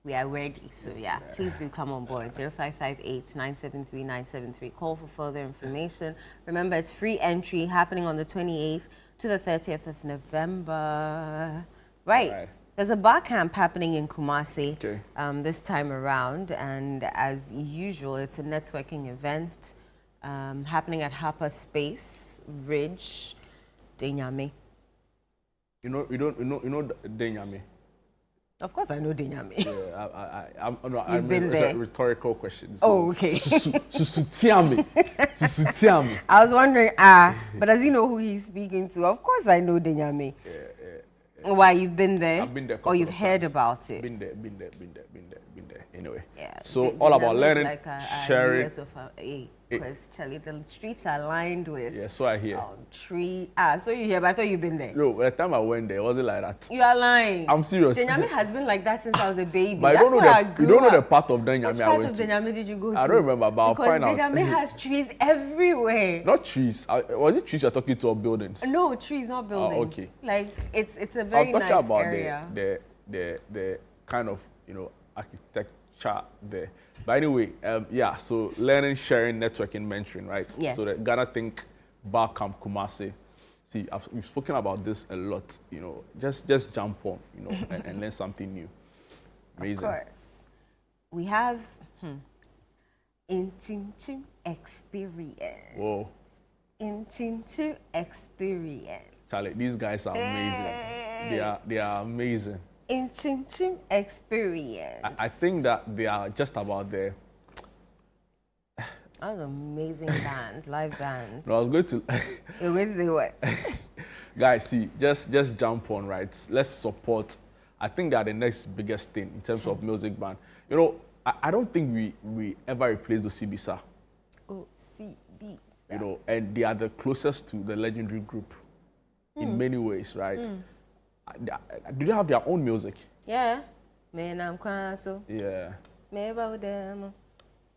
we are ready. So yeah, please do come on board. 0558 973 973. Call for further information. Remember, it's free entry, happening on the 28th to the 30th of November. Right. There's a bar camp happening in Kumasi this time around, and as usual, it's a networking event happening at Harper Space, Ridge, Denyame. You know Denyame? Of course, I know Denyame. Yeah, You've been there. It's a rhetorical question. So, oh, okay. Susutiame. I was wondering, but does he know who he's speaking to? Of course, I know Denyame. Why, you've been there? I've been there. Or you've heard about it? Been there. Anyway. Yeah. So all about learning, like sharing. Because Charlie, the streets are lined with. Yeah, so I hear. Tree. So you hear, but I thought you've been there. No, by the time I went there, it wasn't like that. You are lying. I'm serious. Denyame has been like that since I was a baby. But That's where I you don't know the part of Denyame I went to. Which part of Denyame did you go to? I don't remember, but I'll find out. Because Denyame has trees everywhere. Not trees. Was it trees you're talking to or buildings? No, trees, not buildings. Oh, okay. Like, it's a very nice area. I'm talking about the kind of, you know, architecture there. But anyway, yeah, so learning, sharing, networking, mentoring, right? Yes. So the Ghana Think Bar Camp Kumasi. See, we've spoken about this a lot, you know, just jump on, you know, and learn something new. Amazing. Of course. We have Inchinchu experience. Whoa. Inchinchu experience. Charlie, these guys are amazing. They are amazing. Inchinchu experience. I think that they are just about there. Those amazing bands, live bands. No, I was going to. You're going to say what? Guys, see, just jump on, right? Let's support. I think they are the next biggest thing in terms of music band. You know, I don't think we ever replaced the CBSA. Oh, CBSA. You know, and they are the closest to the legendary group in many ways, right? Do they have their own music? Yeah. Yeah.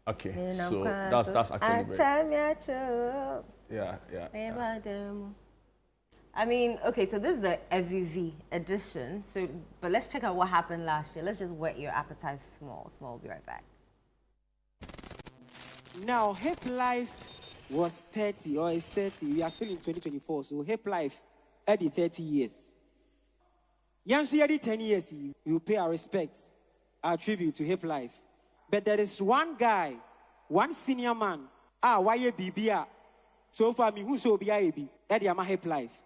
Okay, so that's actually very. Yeah. I mean, okay, so this is the FVV edition. So, but let's check out what happened last year. Let's just whet your appetite small. We'll be right back. Now, Hip Life was 30 or is 30. We are still in 2024, so Hip Life at the 30 years. Yansi at the 10 years, we will pay our respects, our tribute to Hip Life. But there is one guy, one senior man. Why BBA? So far, me who so be Eddie Ama Hip Life.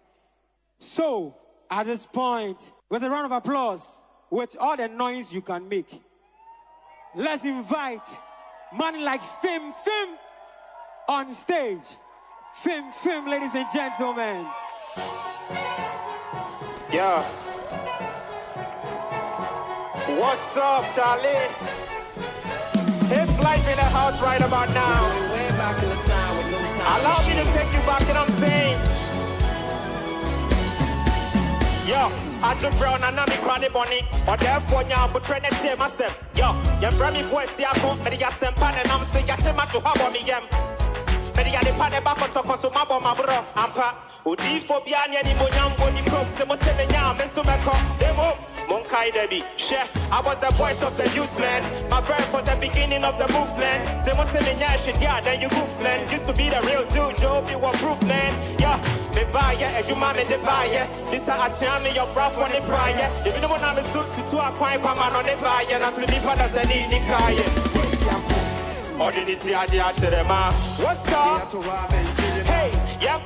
So, at this point, with a round of applause, with all the noise you can make, let's invite man like Fim on stage. Fim, ladies and gentlemen. Yeah. What's up, Charlie? Hip life in the house right about now. Way back in the time with no time. Allow me to take you back, and I'm saying. Yo, I took brown and I'm cranny bunny. Or therefore, now, but trying to say myself. Yo, you're from me, boy, see, I come, but you send pan and I'm saying, I tell my to have me, yam. But you got the pan back on top of my bro, Ampa. Udi for Bian, any more young body crop, the most seven yam, and so back up. Demo, Monkai Debbie, share. I was the voice of the youth, man. My birth was the beginning of the movement. The most seven years, yeah, then you goof, man. Used to be the real dude, Joe, you were proof, man. Yeah. Me buy ya, as you mommy the buy ya. This a chami your breath on the prior. If you don't want to suit to a quiet man on the buy ya, that's the fathers and the cry. Ordinary idea to the man. What's up? Hey, yeah,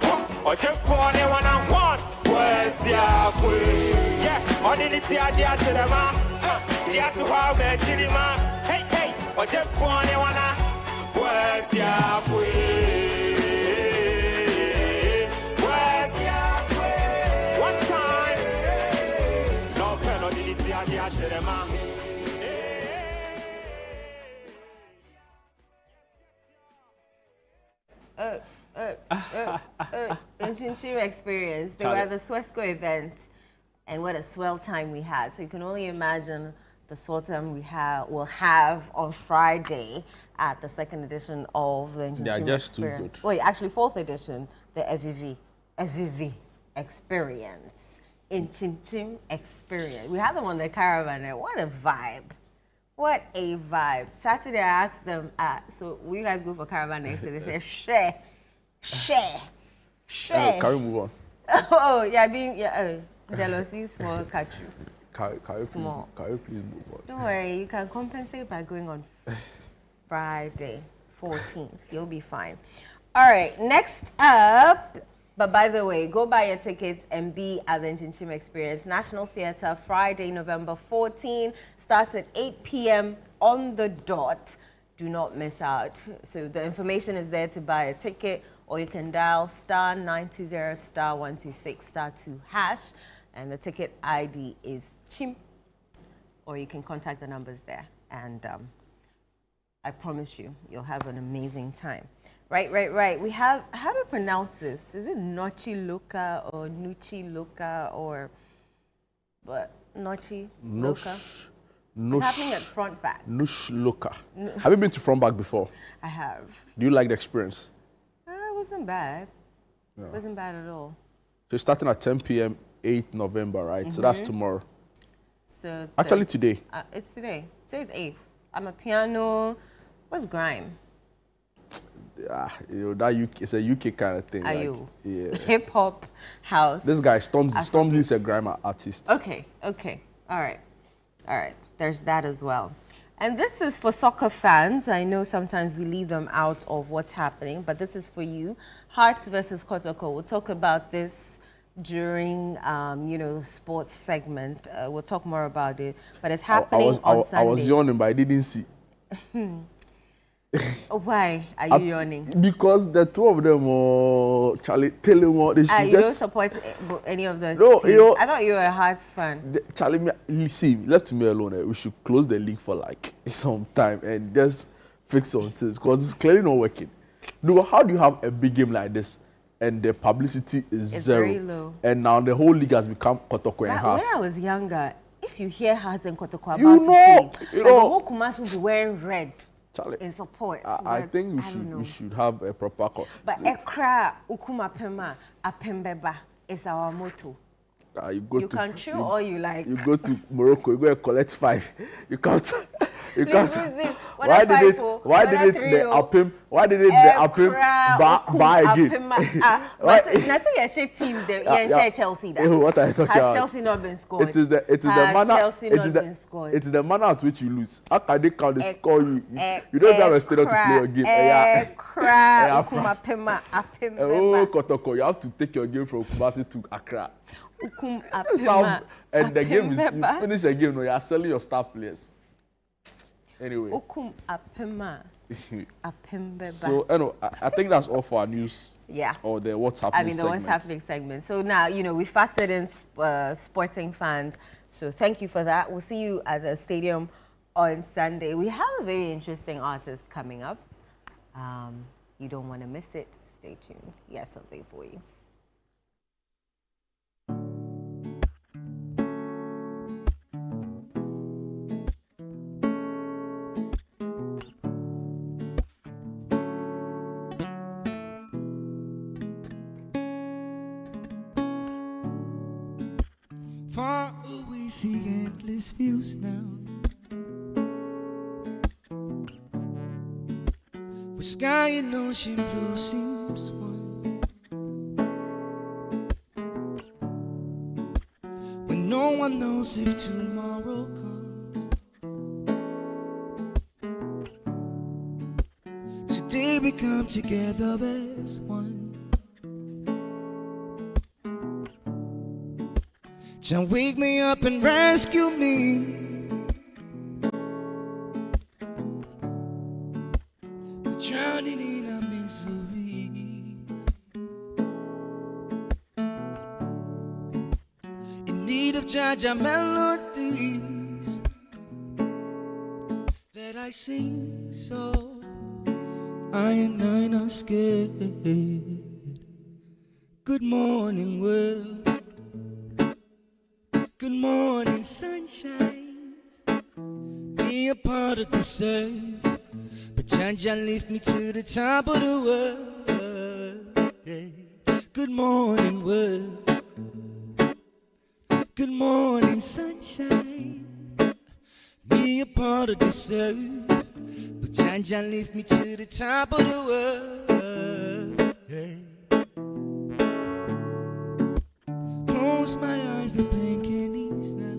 or just for anyone I want. Where's ya? Yeah, ordinary idea to the man. Yeah, to have a chili man. Hey, or just for anyone I. Where's ya? Inchinchim experience. They were at the Swesco event, and what a swell time we had. So you can only imagine the swell time we'll have on Friday at the second edition of the Inchinchim experience. Too good. Wait, actually fourth edition, the FVV experience. Inchinchim experience. We had them on the caravan there. What a vibe. What a vibe. Saturday I asked them, so will you guys go for caravan next day? They said, share. Can we move on? Oh, yeah, jealousy, small catch you. Can you please move on? Don't worry, you can compensate by going on Friday, 14th. You'll be fine. All right, next up, but by the way, go buy your tickets and be at the Inchinchim Experience. National Theatre, Friday, November 14, starts at 8 p.m. on the dot. Do not miss out. So the information is there to buy a ticket, or you can dial *920 *126 *2#, and the ticket ID is CHIM, or you can contact the numbers there. And I promise you'll have an amazing time. Right. We have, how do I pronounce this? Is it Nochi Luka or Nuchi Luka or, but Nochi Luka? It's happening at Front Back. Nush Luka. Have you been to Front Back before? I have. Do you like the experience? It wasn't bad. It wasn't bad at all. So it's starting at 10 p.m. 8th November, right? So that's tomorrow. So actually today. It's today. Today's 8th. I'm a piano. What's grime? Yeah, that UK, it's a UK kind of thing. Are you? Yeah. Hip hop house. This guy Stormzy is a grime artist. Okay. All right. There's that as well. And this is for soccer fans. I know sometimes we leave them out of what's happening, but this is for you. Hearts versus Kotoko. We'll talk about this during, the sports segment. We'll talk more about it. But it's happening on Sunday. I was yawning, but I didn't see. Why are you yawning? Because the two of them are Charlie telling what they should you don't support any of the teams? I thought you were a Hearts fan. Charlie, left me alone. We should close the league for like some time and just fix some things because it's clearly not working. How do you have a big game like this and the publicity is zero? Very low. And now the whole league has become Kotoko and Hearts. When I was younger, if you hear Hearts and Kotoko about to play, the whole Kumasi will be wearing red. Charlie, in support. I think we should have a proper call. But Ekra Ukuma Pema Apembeba is our motto. You can chew all you like. You go to Morocco, you go and collect 5. You can't. Because please. why did it the Apim? Why did it the Apim buy again? Now say you share teams there. You share Chelsea. What are you talking about? Has Chelsea not been scored? It is the manner. Chelsea not been scored? It is the manner at which you lose. How can they count the score? You don't even have a stadium to play your game. Oh, Kotoko, you have to take your game from Kumasi to Accra. And the game is, you finish the game, you are selling your star players. Anyway. So, I think that's all for our news. Yeah. Or the what's happening segment. What's happening segment. So now, we factored in sporting fans. So thank you for that. We'll see you at the stadium on Sunday. We have a very interesting artist coming up. You don't want to miss it. Stay tuned. He has something for you. Far away, see endless views now. With sky and ocean blue seems one. When no one knows if tomorrow comes. Today we come together as one. Just wake me up and rescue me. We're drowning in our misery. In need of Jaja melodies that I sing, so I and I not scared. Good morning, world. Good morning, sunshine. Be a part of the surf. But Jaja lift me to the top of the world. Yeah. Good morning, world. Good morning, sunshine. Be a part of the surf. But Jaja lift me to the top of the world. Yeah. Close my eyes, the pain can ease now.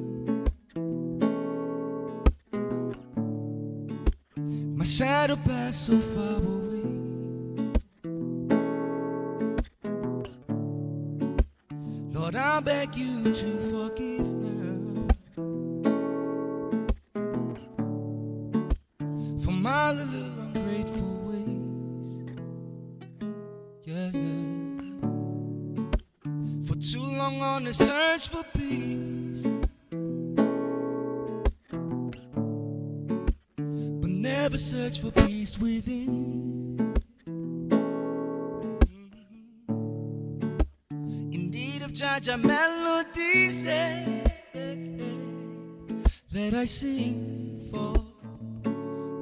My shadow passed so far away. Lord, I beg you to forgive now for my little ungrateful ways. Yeah, yeah. Too long on the search for peace, but never search for peace within. In need of Jaja melodies that I sing for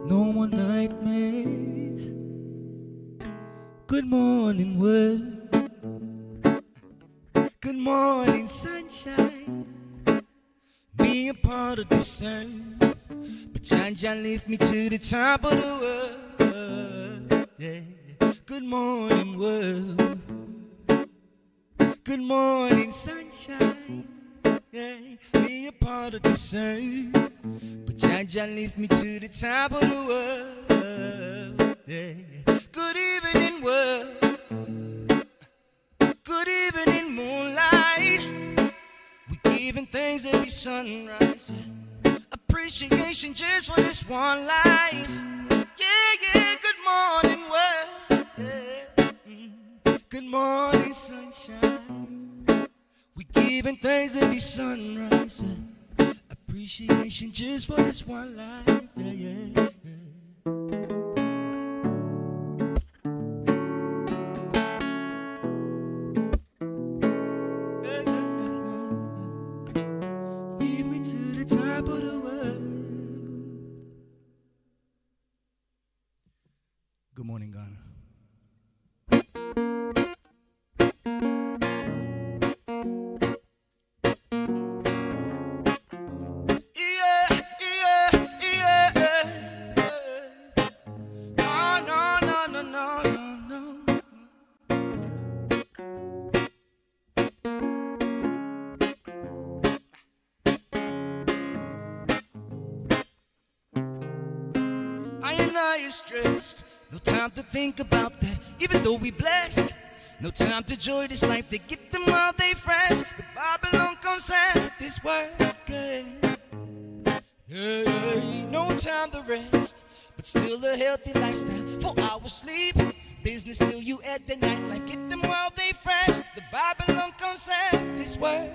no more nightmares. Good morning, world. Good morning, sunshine. Be a part of the sun. But Jaja lift me to the top of the world. Yeah. Good morning, world. Good morning, sunshine. Yeah. Be a part of the sun. But Jaja lift me to the top of the world. Yeah. Good evening, world. Good evening, moonlight. We giving thanks every sunrise. Appreciation just for this one life. Yeah, yeah. Good morning, world. Yeah. Good morning, sunshine. We giving thanks every sunrise. Appreciation just for this one life. Yeah, yeah. Good morning, Ghana. Yeah, yeah, yeah. I is stressed. No time to think about that, even though we blessed. No time to enjoy this life, they get them while they fresh. The Babylon comes out this way. No time to rest, but still a healthy lifestyle. 4 hours sleep, business till you at the night life. Get them while they fresh. The Babylon comes out this way.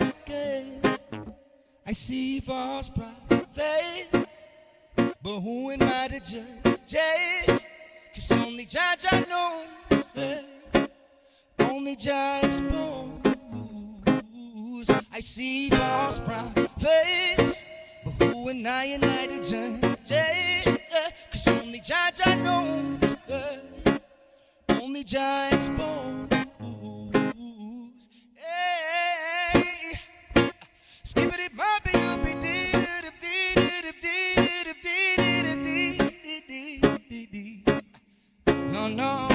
I see false prophets, but who am I to judge? Cause only Jah knows. Only Jah expose. I see false prophets, but who am I to judge? Cause only Jah knows. Only Jah expose. Hey, skippity boppy doopy dee dee dee dee dee dee. No.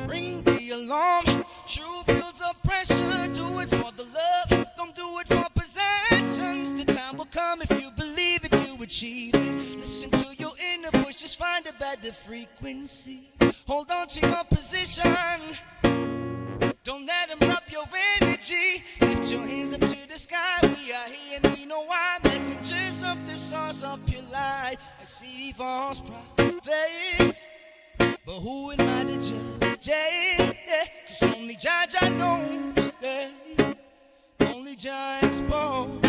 Ring the alarm. True builds up pressure. Do it for the love. Don't do it for possessions. The time will come if you believe it, you achieve it. Listen to your inner voice. Just find a better frequency. Hold on to your position. Don't let them rob your energy. Lift your hands up to the sky. We are here and we know why. Messengers of the source of your light. I see false prophets, but who am I to judge? Cause only Jah knows. Only Jah expose.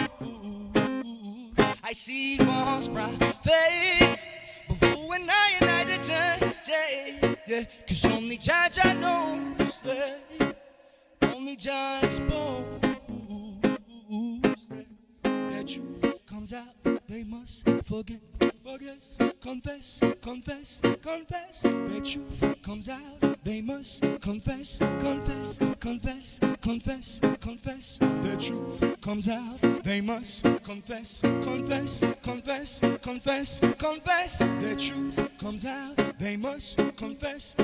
I see false prophets, but who am I to judge? Cause only Jah knows. Only Jah expose. That truth comes out, they must forget. Confess. The truth comes out, they must confess. The truth comes out, they must confess. The truth comes out, they must confess.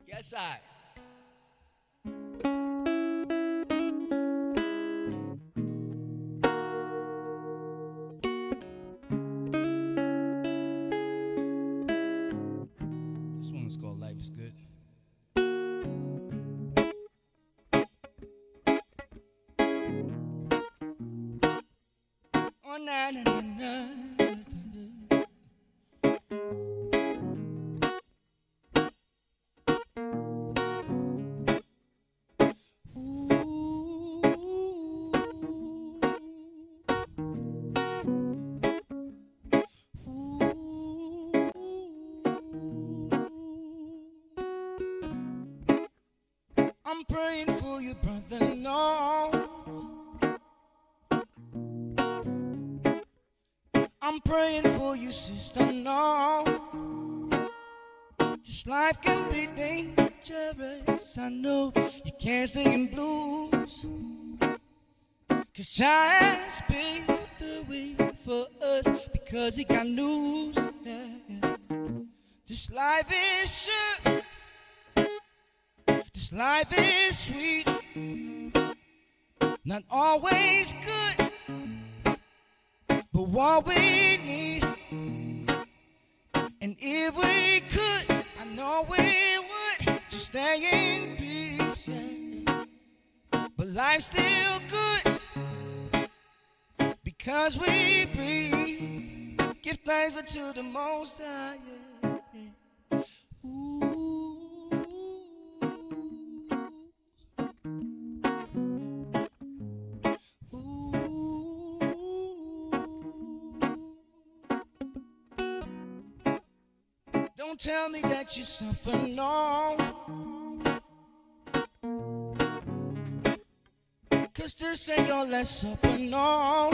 Yes, I. This one is called Life is Good. Oh, na. I'm praying for you, brother, no. I'm praying for you, sister, no. This life can be dangerous, I know. You can't stay in blues, cause Jah has paved the way for us, because he got news. This life is short. This life is sweet, not always good, but what we need. And if we could, I know we would just stay in peace, yeah. But life's still good because we breathe. Give thanks unto the Most High, yeah. Don't tell me that you suffer, no. Cause this ain't your last supper, no.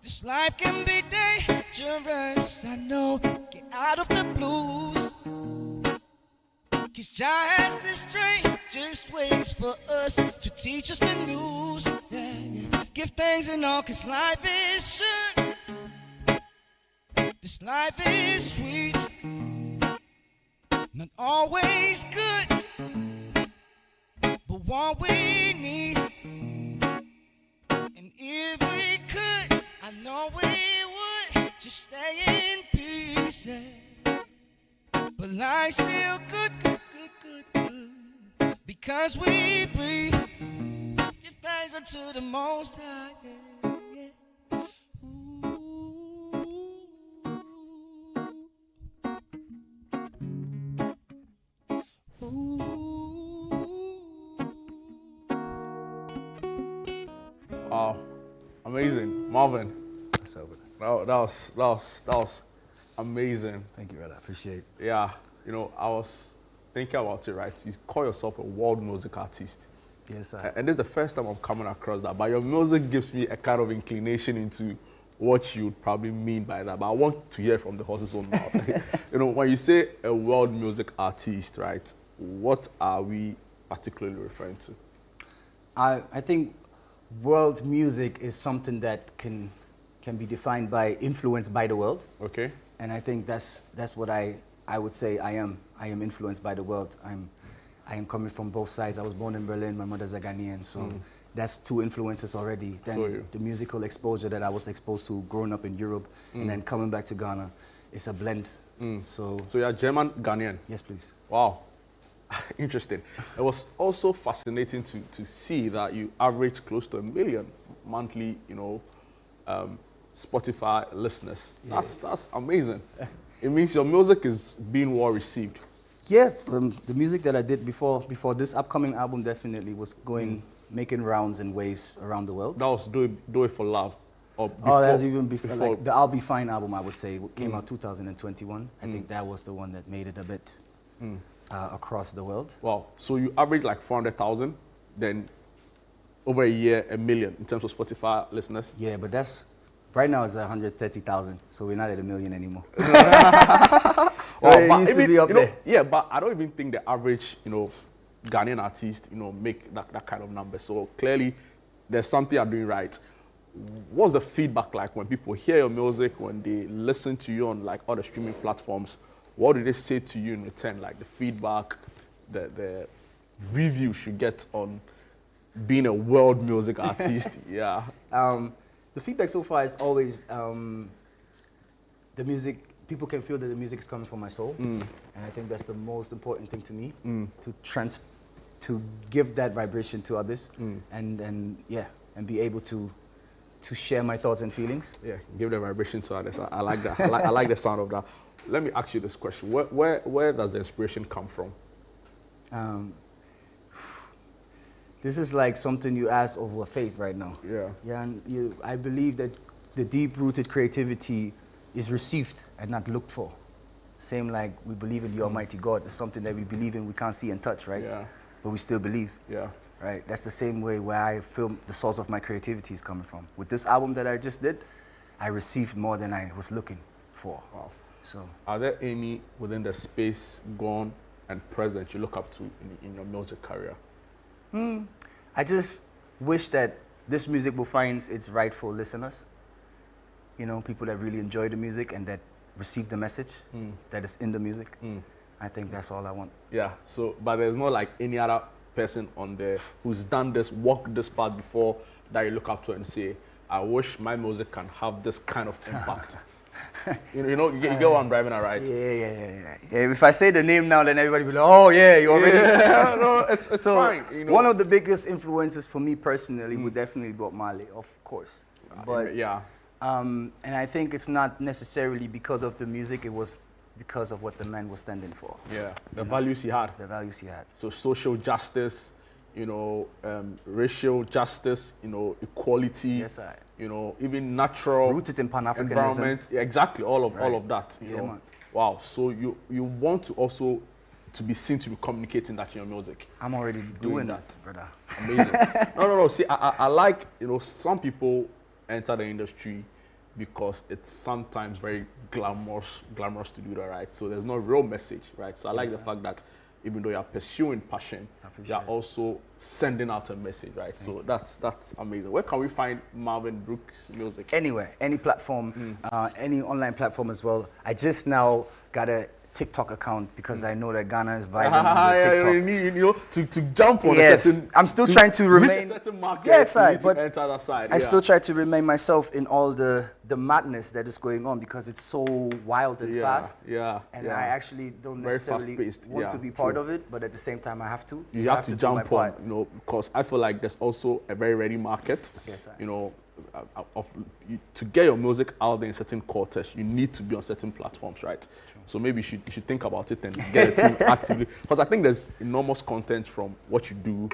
This life can be dangerous, I know. Get out of the blues, cause Jah has the strangest ways for us to teach us the news, yeah. Give thanks and all, cause life is short. This life is sweet, Not always good, but what we need. And if we could, I know we would just stay in peace. Yeah. But life's still good, good, good, good, good. Because we breathe. Give thanks unto the Most High. Yeah, yeah. Wow, amazing, Marvin. That was amazing. Thank you, brother. Appreciate it. Yeah, you know, I was thinking about it, right? You call yourself a world music artist. Yes, sir. And this is the first time I'm coming across that. But your music gives me a kind of inclination into what you would probably mean by that. But I want to hear from the horse's own mouth. You know, when you say a world music artist, right? What are we particularly referring to? I think world music is something that can be defined by influenced by the world. Okay. And I think that's what I would say I am. I am influenced by the world. I am coming from both sides. I was born in Berlin. My mother's a Ghanaian, so that's two influences already. Then the musical exposure that I was exposed to growing up in Europe, and then coming back to Ghana, it's a blend. So you're German Ghanaian? Yes, please. Wow. Interesting. It was also fascinating to see that you average close to 1 million monthly, you know, Spotify listeners. Yeah. That's amazing. It means your music is being well received. Yeah, the music that I did before this upcoming album definitely was making rounds and waves around the world. That was Do It For Love. Or before, that was even before. Like the I'll Be Fine album, I would say, came out 2021. I think that was the one that made it a bit across the world. Wow. So you average like 400,000, then over a year, 1 million in terms of Spotify listeners? Yeah, but that's, right now it's 130,000, so we're not at 1 million anymore. Well, it used to be up there. Yeah, but I don't even think the average, you know, Ghanaian artist, you know, make that kind of number. So clearly, there's something you're doing right. What's the feedback like when people hear your music, when they listen to you on like all the streaming platforms? What do they say to you in return? Like the feedback, the review you get on being a world music artist? Yeah. The feedback so far is always the music. People can feel that the music is coming from my soul, and I think that's the most important thing to me, to give that vibration to others, and be able to share my thoughts and feelings. Yeah, give the vibration to others. I like that. I like the sound of that. Let me ask you this question: Where does the inspiration come from? This is like something you ask over faith right now. Yeah. Yeah, and I believe that the deep-rooted creativity is received and not looked for. Same like we believe in the Almighty God. It's something that we believe in, we can't see and touch, right? Yeah. But we still believe. Yeah. Right? That's the same way where I feel the source of my creativity is coming from. With this album that I just did, I received more than I was looking for. Wow. So, are there any within the space, gone and present, you look up to in your music career? I just wish that this music will find its rightful listeners. You know, people that really enjoy the music and that receive the message that is in the music. I think that's all I want. Yeah, so, but there's not like any other person on there who's done this, walked this path before that you look up to and say, I wish my music can have this kind of impact. you get what I'm driving at, right? Yeah. If I say the name now, then everybody will be like, oh yeah, you already. Yeah, no, it's so fine. You know? One of the biggest influences for me personally would definitely be Bob Marley, of course. But yeah. And I think it's not necessarily because of the music, it was because of what the man was standing for. Yeah, the values he had. The values he had. So social justice, you know, racial justice, you know, equality. Yes, I. You know, even natural. Rooted in Pan-Africanism. Environment. Yeah, exactly, all of that. You know. Man. Wow, so you want to also to be seen to be communicating that in your music. I'm already doing that, brother. Amazing. No. See, I like, you know, some people enter the industry because it's sometimes very glamorous to do that, right? So there's no real message, right? So I like the fact that even though you're pursuing passion, you're also sending out a message, right? So that's amazing. Where can we find Marvin Brooks music? Anywhere, any platform, any online platform as well. I just now got a TikTok account because I know that Ghana is vibrant on TikTok. You know, to jump on yes, a certain... I'm still trying to remain... reach a certain market, yes, you need but to enter that side. I still try to remain myself in all the madness that is going on because it's so wild and fast. And I actually don't necessarily want to be part of it, but at the same time I have to. You have to jump on, you know, because I feel like there's also a very ready market. Yes, sir. You know, to get your music out there in certain quarters, you need to be on certain platforms, right? True. So maybe you should think about it and get a team actively, because I think there's enormous content from what you do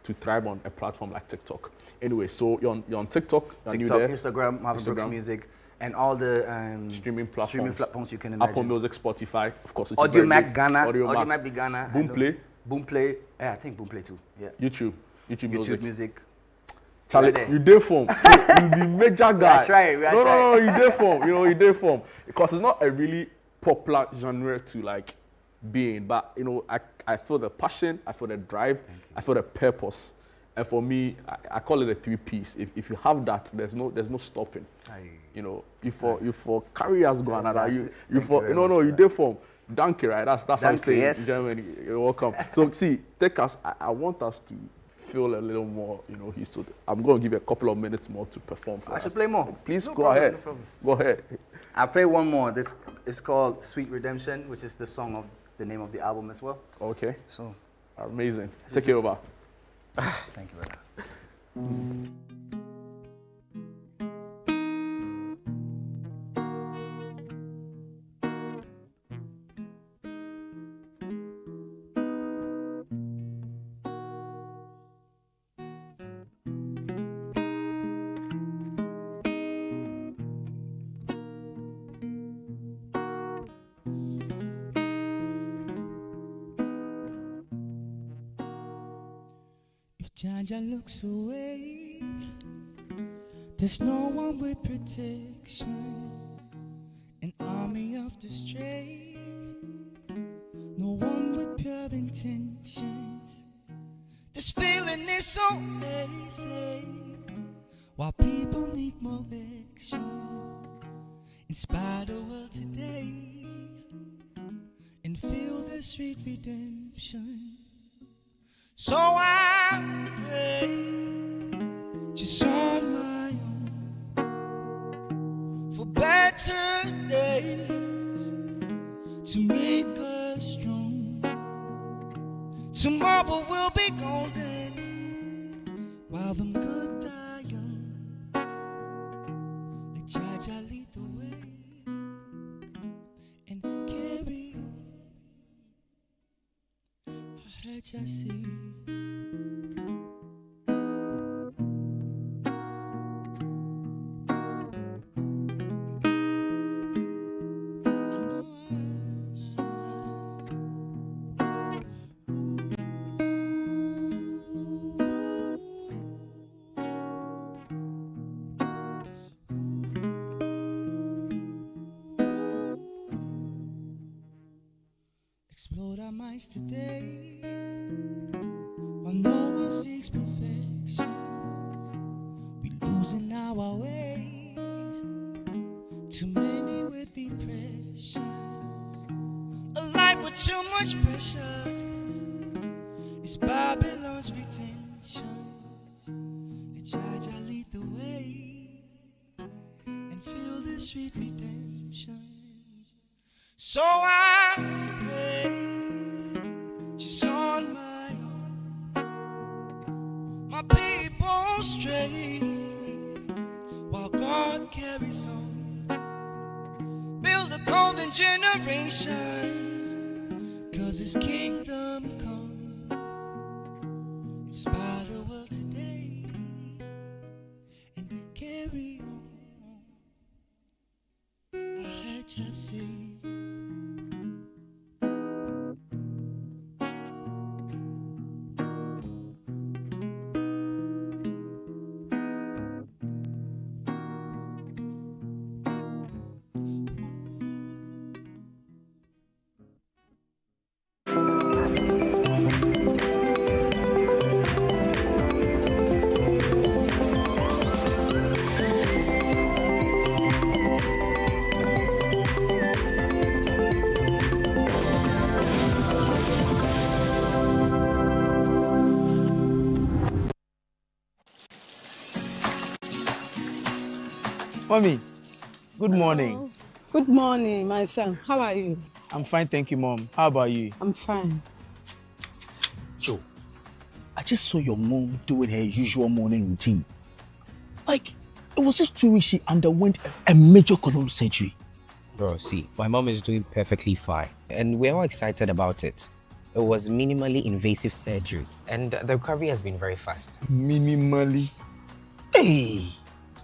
to thrive on a platform like TikTok. Anyway, so you're on TikTok, TikTok, there. Instagram, Marvin Brooks Music, and all the streaming platforms you can imagine. Apple Music, Spotify, of course. Audio Mac Ghana, Audio Mac Ghana, Boomplay. Yeah, I think Boomplay too. Yeah. YouTube Music. Charlie, you did form. You the major guy. No, you did form. You know, you did form because it's not a really popular genre to like be in, but you know, I feel the passion, I feel the drive, I feel the purpose, and for me, I call it a 3-piece. If you have that, there's no stopping. You know, you for careers go another. You did form. Duncan, right? That's what I'm saying. Yes. In Germany, you're welcome. So see, take us. I want us to feel a little more, you know, so I'm going to give you a couple of minutes more to perform for us. I should play more. Please go ahead. Go ahead. I'll play one more. This is called Sweet Redemption, which is the song of the name of the album as well. Okay. So amazing. Take it over. Thank you, brother. Jaja looks away. There's no one with protection. An army of the stray. No one with pure intentions. This feeling is so lazy. While people need more action. Inspire the world today. And feel the sweet redemption. So I pray, just on my own, for better days to make us strong. Tomorrow will be golden, while them good die young. Let Jaja lead the way and carry on. I heard ya say. Explode our minds today, while no one seeks perfection. We losing our ways, too many with depression. A life with too much pressure is Babylon's retention. Let Jaja lead the way and feel the sweet redemption. So I pray, just on my own, my people stray, while God carries on. Build a golden generation, 'cause His kingdom come. Inspire the world today and carry on. I heard you say. Mommy, good morning. Good morning, my son. How are you? I'm fine, thank you, Mom. How about you? I'm fine. Joe, I just saw your mom doing her usual morning routine. Like, it was just 2 weeks she underwent a major colon surgery. Bro, see, my mom is doing perfectly fine, and we're all excited about it. It was minimally invasive surgery, and the recovery has been very fast. Minimally? Hey!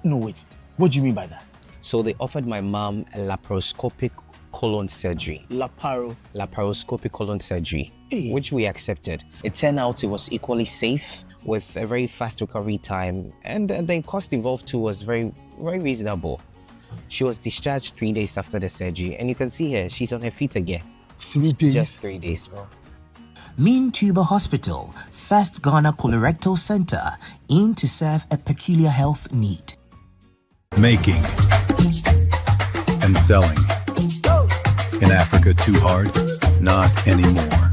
No, wait. What do you mean by that? So they offered my mom a laparoscopic colon surgery. Laparoscopic colon surgery, which we accepted. It turned out it was equally safe with a very fast recovery time, and the cost involved too was very, very reasonable. She was discharged 3 days after the surgery, and you can see her, she's on her feet again. 3 days? Just 3 days, bro. Mean Tuber Hospital, first Ghana colorectal center, aimed to serve a peculiar health need. Making and selling. In Africa, too hard? Not anymore.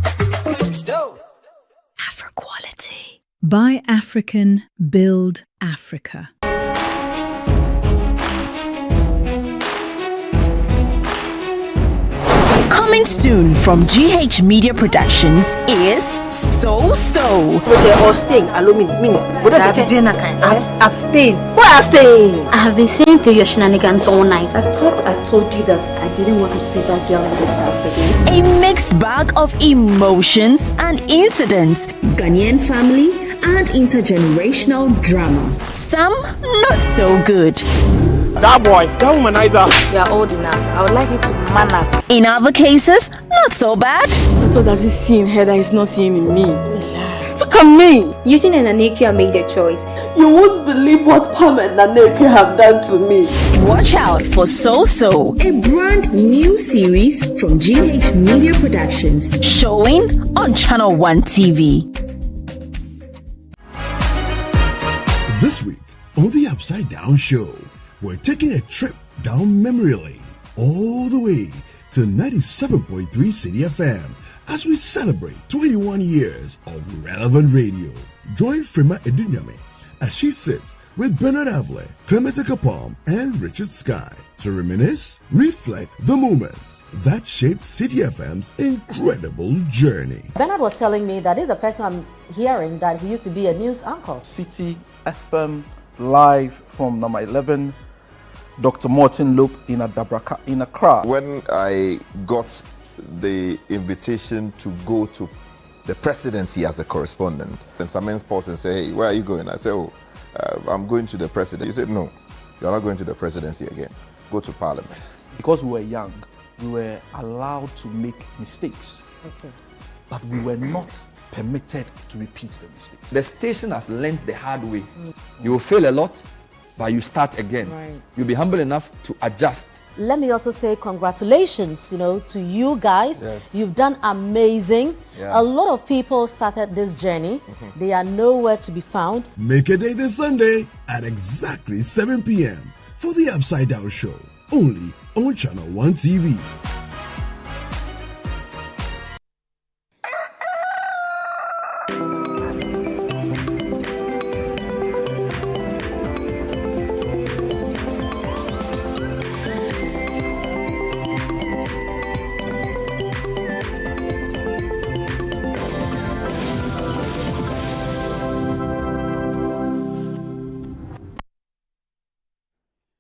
Afro-quality. Buy African, build Africa. Coming soon from GH Media Productions is So So. Abstain. Why abstain? I have been seeing through your shenanigans all night. I thought I told you that I didn't want to see that girl in this house again. A mixed bag of emotions and incidents, Ghanaian family and intergenerational drama. Some not so good. That boy, that womanizer. You are old enough. I would like you to man up. In other cases, not so bad. So does he see in her that he's not seeing in me? Look at me. Eugene and Anekia made a choice. You won't believe what Pam and Naneke have done to me. Watch out for So So, a brand new series from GH Media Productions, showing on Channel 1 TV. This week on the Upside Down Show, we're taking a trip down memory lane all the way to 97.3 City FM as we celebrate 21 years of relevant radio. Join Frima Edunyame as she sits with Bernard Avle, Clementa Kapam, and Richard Sky to reminisce, reflect the moments that shaped City FM's incredible journey. Bernard was telling me that this is the first time I'm hearing that he used to be a news anchor. City FM live from number 11, Dr. Martin Loop in Accra. When I got the invitation to go to the presidency as a correspondent, and Samen Sports and say, hey, where are you going? I said, I'm going to the presidency. He said, no, you're not going to the presidency again. Go to parliament. Because we were young, we were allowed to make mistakes. Okay. But we were not permitted to repeat the mistakes. The station has learned the hard way. You will fail a lot, but you start again. Right. You'll be humble enough to adjust. Let me also say congratulations, to you guys. Yes. You've done amazing. Yeah. A lot of people started this journey. They are nowhere to be found. Make a day this Sunday at exactly 7 p.m. for the Upside Down Show, only on Channel 1 TV.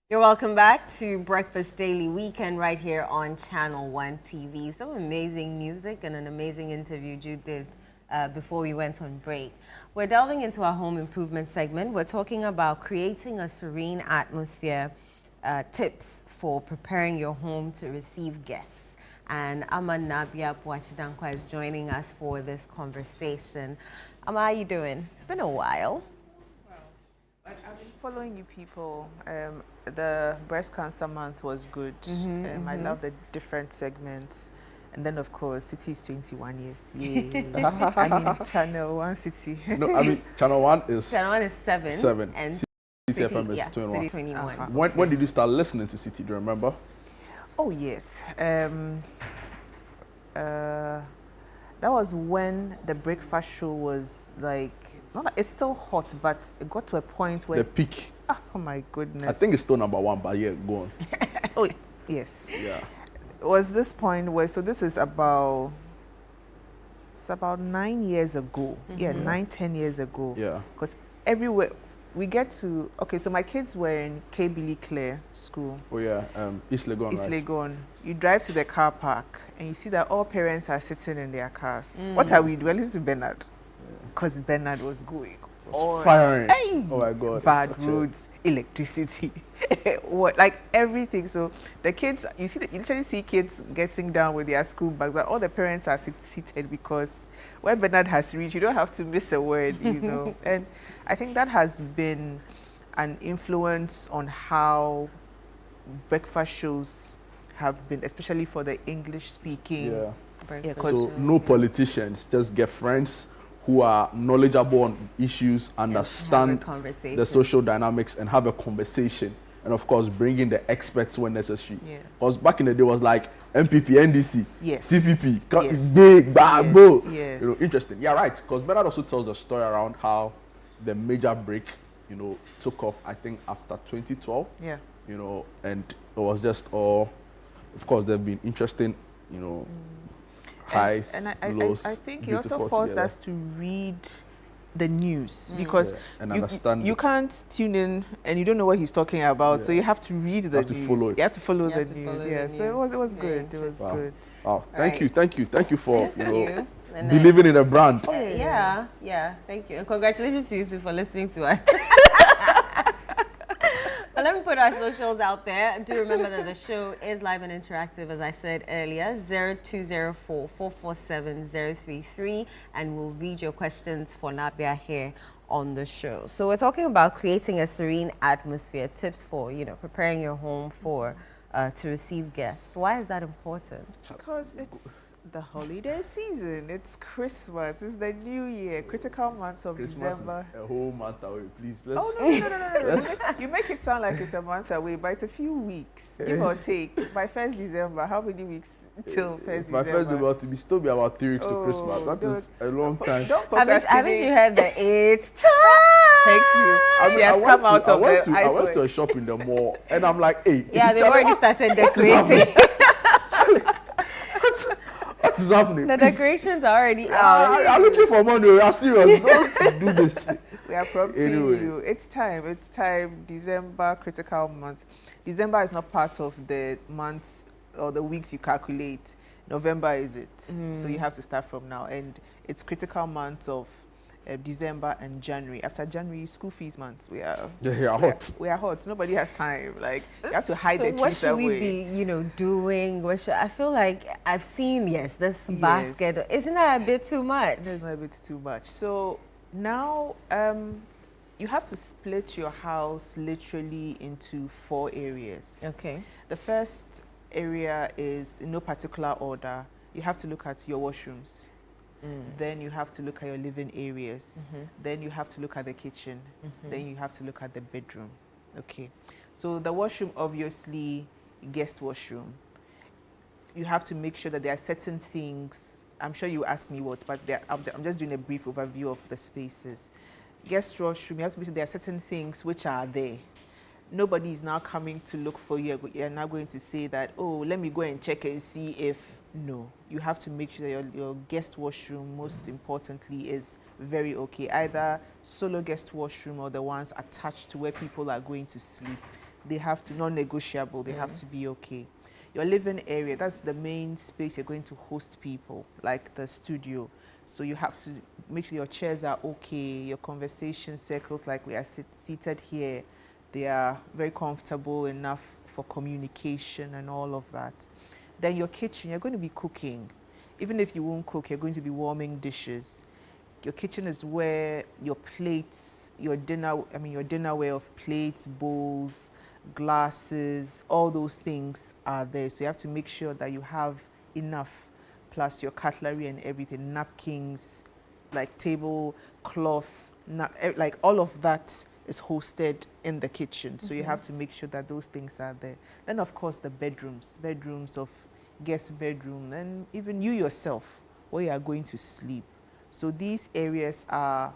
You're welcome back to Breakfast Daily Weekend right here on Channel 1 TV. Some amazing music and an amazing interview Jude did before we went on break. We're delving into our home improvement segment. We're talking about creating a serene atmosphere, tips for preparing your home to receive guests. And Ama Nabia Puachidankwa is joining us for this conversation. Ama, how are you doing? It's been a while. I've been following you people. The breast cancer month was good. I love the different segments. And then, of course, City is 21 years. Yay. I mean, Channel 1 City. No, I mean, Channel 1 is... Channel 1 is 7. And City FM is 21. City 21. When did you start listening to City? Do you remember? Oh, yes. That was when the breakfast show was like... it's still hot, but it got to a point where... The peak. Oh my goodness. I think it's still number 1, but yeah, go on. Oh, yes. Yeah. Was this point where, so this is about, it's about 9 years ago. Yeah, 9-10 years ago. Yeah. Because everywhere we get to, okay, so my kids were in K. Billy Clare School. Oh yeah, East Legon, East right? Legon. You drive to the car park and you see that all parents are sitting in their cars. What are we doing? Listen to Bernard. Because Bernard was going. Firing. Hey! Oh my God. Bad roads, electricity, what, like everything. So the kids, you literally see kids getting down with their school bags, but all the parents are seated because where Bernard has reached, you don't have to miss a word, you know. And I think that has been an influence on how breakfast shows have been, especially for the English speaking. Yeah. So no politicians, just get friends who are knowledgeable on issues, understand the social dynamics, and have a conversation. And of course, bring in the experts when necessary. Because back in the day, it was like MPP, NDC, CPP, big, bad, bull. You know, interesting. Yeah, right. Because Bernard also tells a story around how the major break, you know, took off, I think, after 2012. Yeah. You know, and it was just all, of course, there have been interesting, you know, highs, lows. I think he also forced us to read the news because you can't tune in and you don't know what he's talking about, so you have to read the news. You have to follow the news. So it was good. It was good. Wow, thank you for believing in the brand. Yeah, thank you, and congratulations to you two for listening to us. But let me put our socials out there. Do remember that the show is live and interactive, as I said earlier, 0204-447-033, and we'll read your questions for Nabia here on the show. So we're talking about creating a serene atmosphere, tips for, you know, preparing your home for to receive guests. Why is that important? Because it's the holiday season. It's Christmas. It's the New Year. Critical months of December. Is a whole month away, please. No. You make it sound like it's a month away, but it's a few weeks, give or take. By 1st December, how many weeks till 1st December? My first December to be still be about 3 weeks to Christmas. That is a long time. Haven't you heard the it's time? Thank you. She has come out of the ice. I went to a shop in the mall and I'm like, hey. Yeah, they've already started decorating. What is happening? The decorations are already out. I'm looking for money. We are serious. Don't do this. We are prompting you. It's time. It's time. December, critical month. December is not part of the months or the weeks you calculate. November is it. So you have to start from now. And it's critical months of December and January. After January, school fees months. We are hot. We are hot. Nobody has time. Like, you have to hide the what kids should away. we be, you know, doing? I feel like I've seen, this basket. Isn't that a bit too much? It's a bit too much. So now you have to split your house literally into 4 areas. Okay. The first area is in no particular order. You have to look at your washrooms. Then you have to look at your living areas. Then you have to look at the kitchen. Then you have to look at the bedroom. Okay. So the washroom, obviously, guest washroom. You have to make sure that there are certain things. I'm sure you ask me what, but I'm just doing a brief overview of the spaces. Guest washroom, you have to make sure there are certain things which are there. Nobody is now coming to look for you. You're now going to say that, oh, let me go and check and see if. No, you have to make sure that your guest washroom, most importantly, is very okay. Either solo guest washroom or the ones attached to where people are going to sleep. They have to, non-negotiable, they have to be okay. Your living area, that's the main space you're going to host people, like the studio. So you have to make sure your chairs are okay, your conversation circles, like we are seated here, they are very comfortable enough for communication and all of that. Then your kitchen, you're going to be cooking. Even if you won't cook, you're going to be warming dishes. Your kitchen is where your plates, your dinnerware of plates, bowls, glasses, all those things are there. So you have to make sure that you have enough, plus your cutlery and everything, napkins, like tablecloth, like all of that is hosted in the kitchen. So you have to make sure that those things are there. Then of course the bedrooms of guest bedroom, and even you yourself, where you are going to sleep. So these areas are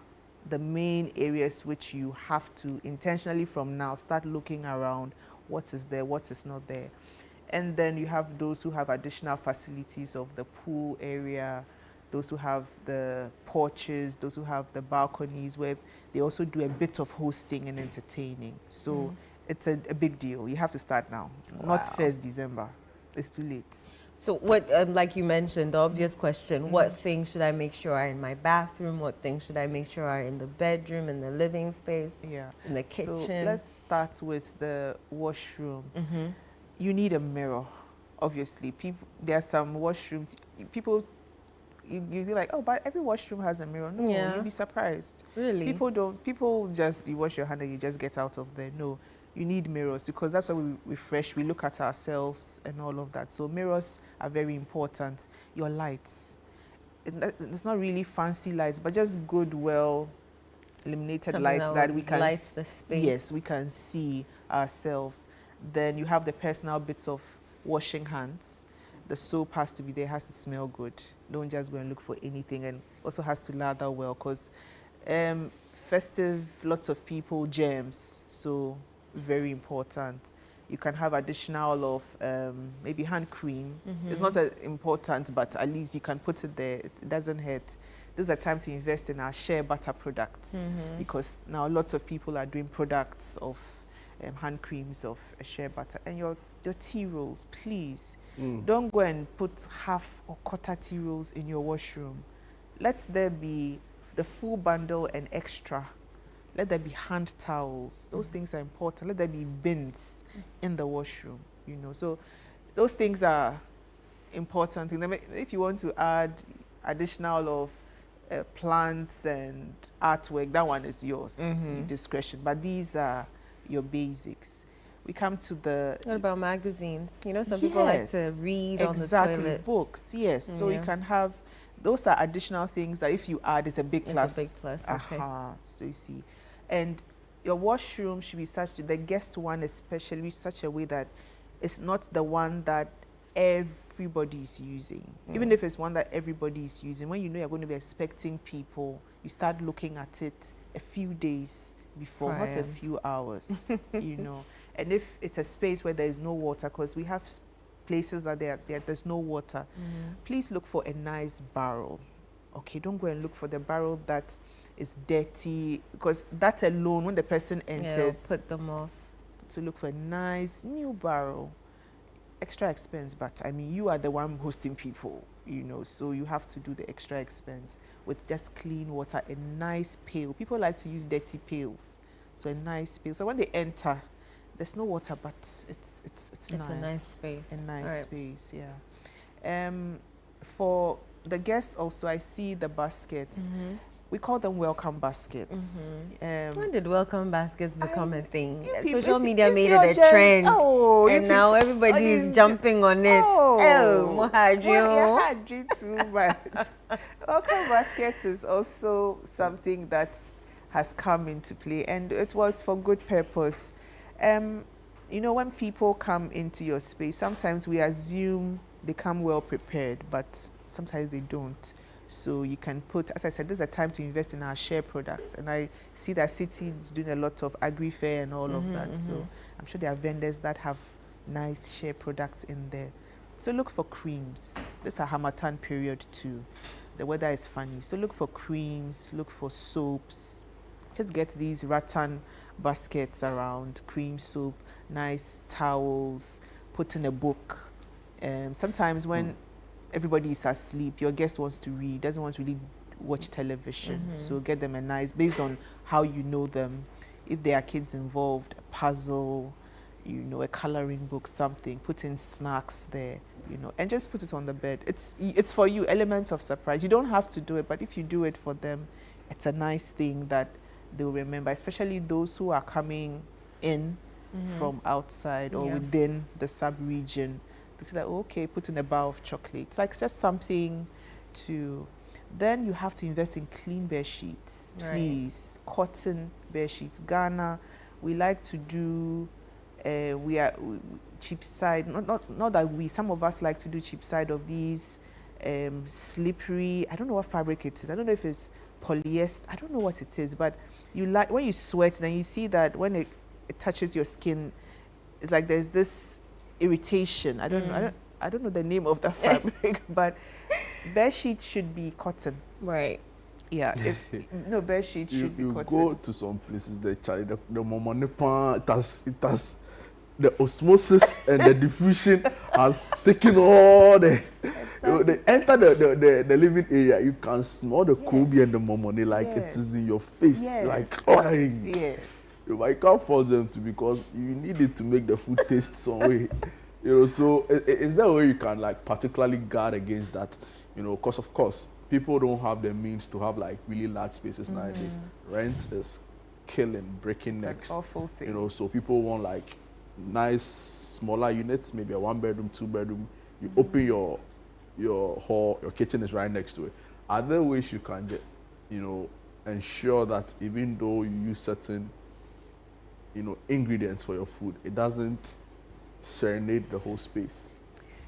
the main areas which you have to intentionally from now start looking around what is there, what is not there. And then you have those who have additional facilities of the pool area, those who have the porches, those who have the balconies where they also do a bit of hosting and entertaining. So it's a big deal. You have to start now, not 1st December. It's too late. So what, like you mentioned, the obvious question, what things should I make sure are in my bathroom? What things should I make sure are in the bedroom, in the living space, in the kitchen? So let's start with the washroom. You need a mirror, obviously. There are some washrooms, you're like, oh, but every washroom has a mirror. No, you'll be surprised. Really? People just, you wash your hand and you just get out of there. No, you need mirrors because that's why we refresh, we look at ourselves and all of that. So mirrors are very important. Your lights. It's not really fancy lights, but just good, well illuminated lights that we can light the space. Yes, we can see ourselves. Then you have the personal bits of washing hands. The soap has to be there, has to smell good. Don't just go and look for anything, and also has to lather well because festive, lots of people, germs, so very important. You can have additional of maybe hand cream. It's not important, but at least you can put it there. It doesn't hurt. This is a time to invest in our shea butter products because now lots of people are doing products of hand creams of shea butter. And your tea rolls, please. Don't go and put half or quarter tea rolls in your washroom. Let there be the full bundle and extra. Let there be hand towels. Those things are important. Let there be bins in the washroom, you know. So those things are important. If you want to add additional of plants and artwork, that one is yours, discretion. But these are your basics. We come to the... What about magazines? You know, some people like to read on the toilet. Exactly, books, yes. So you can have, those are additional things that if you add, it's a big plus. It's a big plus, okay. So you see. And your washroom should be such, the guest one especially, such a way that it's not the one that everybody is using. Even if it's one that everybody is using, when you know you're going to be expecting people, you start looking at it a few days before, not a few hours, you know. And if it's a space where there is no water, because we have places that there's no water, please look for a nice barrel. Okay, don't go and look for the barrel that is dirty, because that alone, when the person enters, put them off. To look for a nice new barrel. Extra expense, but I mean, you are the one hosting people, you know, so you have to do the extra expense with just clean water, a nice pail. People like to use dirty pails, so a nice pail. So when they enter, there's no water, but it's nice. A nice space. A nice space, yeah. For the guests also, I see the baskets. We call them welcome baskets. When did welcome baskets become a thing? People, Social media made it a trend, and now everybody is jumping on it. Oh, Mohadri too much. Welcome baskets is also something that has come into play, and it was for good purpose. You know, when people come into your space, sometimes we assume they come well prepared, but sometimes they don't. So you can put, as I said, this is a time to invest in our share products. And I see that City is doing a lot of agri-fair and all of that. So I'm sure there are vendors that have nice share products in there. So look for creams. This is a Hamatan period too. The weather is funny. So look for creams, look for soaps. Just get these rattan baskets around, cream soap, nice towels, put in a book. Sometimes when everybody is asleep, your guest wants to read, doesn't want to really watch television. So get them a nice, based on how you know them, if there are kids involved, a puzzle, you know, a coloring book, something, put in snacks there, you know, and just put it on the bed. It's for you, element of surprise. You don't have to do it, but if you do it for them, it's a nice thing that they'll remember, especially those who are coming in from outside or within the sub-region. To say that, okay, put in a bar of chocolate. It's like just something to... Then you have to invest in clean bed sheets, please. Cotton bed sheets. Ghana, we like to do... we are cheap side, not that we, some of us like to do cheap side of these slippery, I don't know what fabric it is. I don't know if it's polyester. I don't know what it is, but you like when you sweat, then you see that when it touches your skin, it's like there's this irritation. I don't know the name of the fabric, but bed sheets should be cotton. Right. Yeah. No, bed sheets should be cotton. You go to some places, the momonipan, it has the osmosis and the diffusion has taken all the. They enter the living area, you can smell the Kobe and the momoni like it is in your face. Like, oh, yes. You can't force them to, because you need it to make the food taste some way. So is there a way you can like particularly guard against that? Because of course people don't have the means to have like really large spaces nowadays. Rent is breaking necks. An awful thing. So people want like nice smaller units, maybe a 1-bedroom, 2-bedroom. You open your hall, your kitchen is right next to it. Are there ways you can get, ensure that even though you use certain, ingredients for your food, it doesn't serenade the whole space?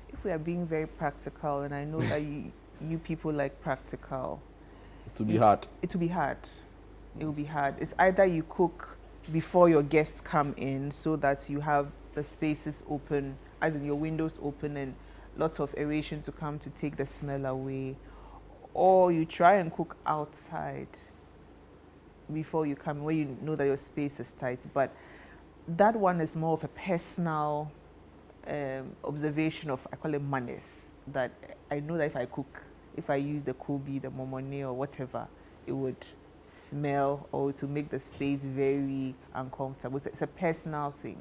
If we are being very practical, and I know that you people like practical, it will be hard. It will be hard. It will be hard. It's either you cook before your guests come in, so that you have the spaces open, as in your windows open, and lots of aeration to come to take the smell away, or you try and cook outside before you come, where you know that your space is tight. But that one is more of a personal observation of, I call it manners, that I know that if I cook, if I use the Kobe, the momone or whatever, it would smell or to make the space very uncomfortable. It's a personal thing.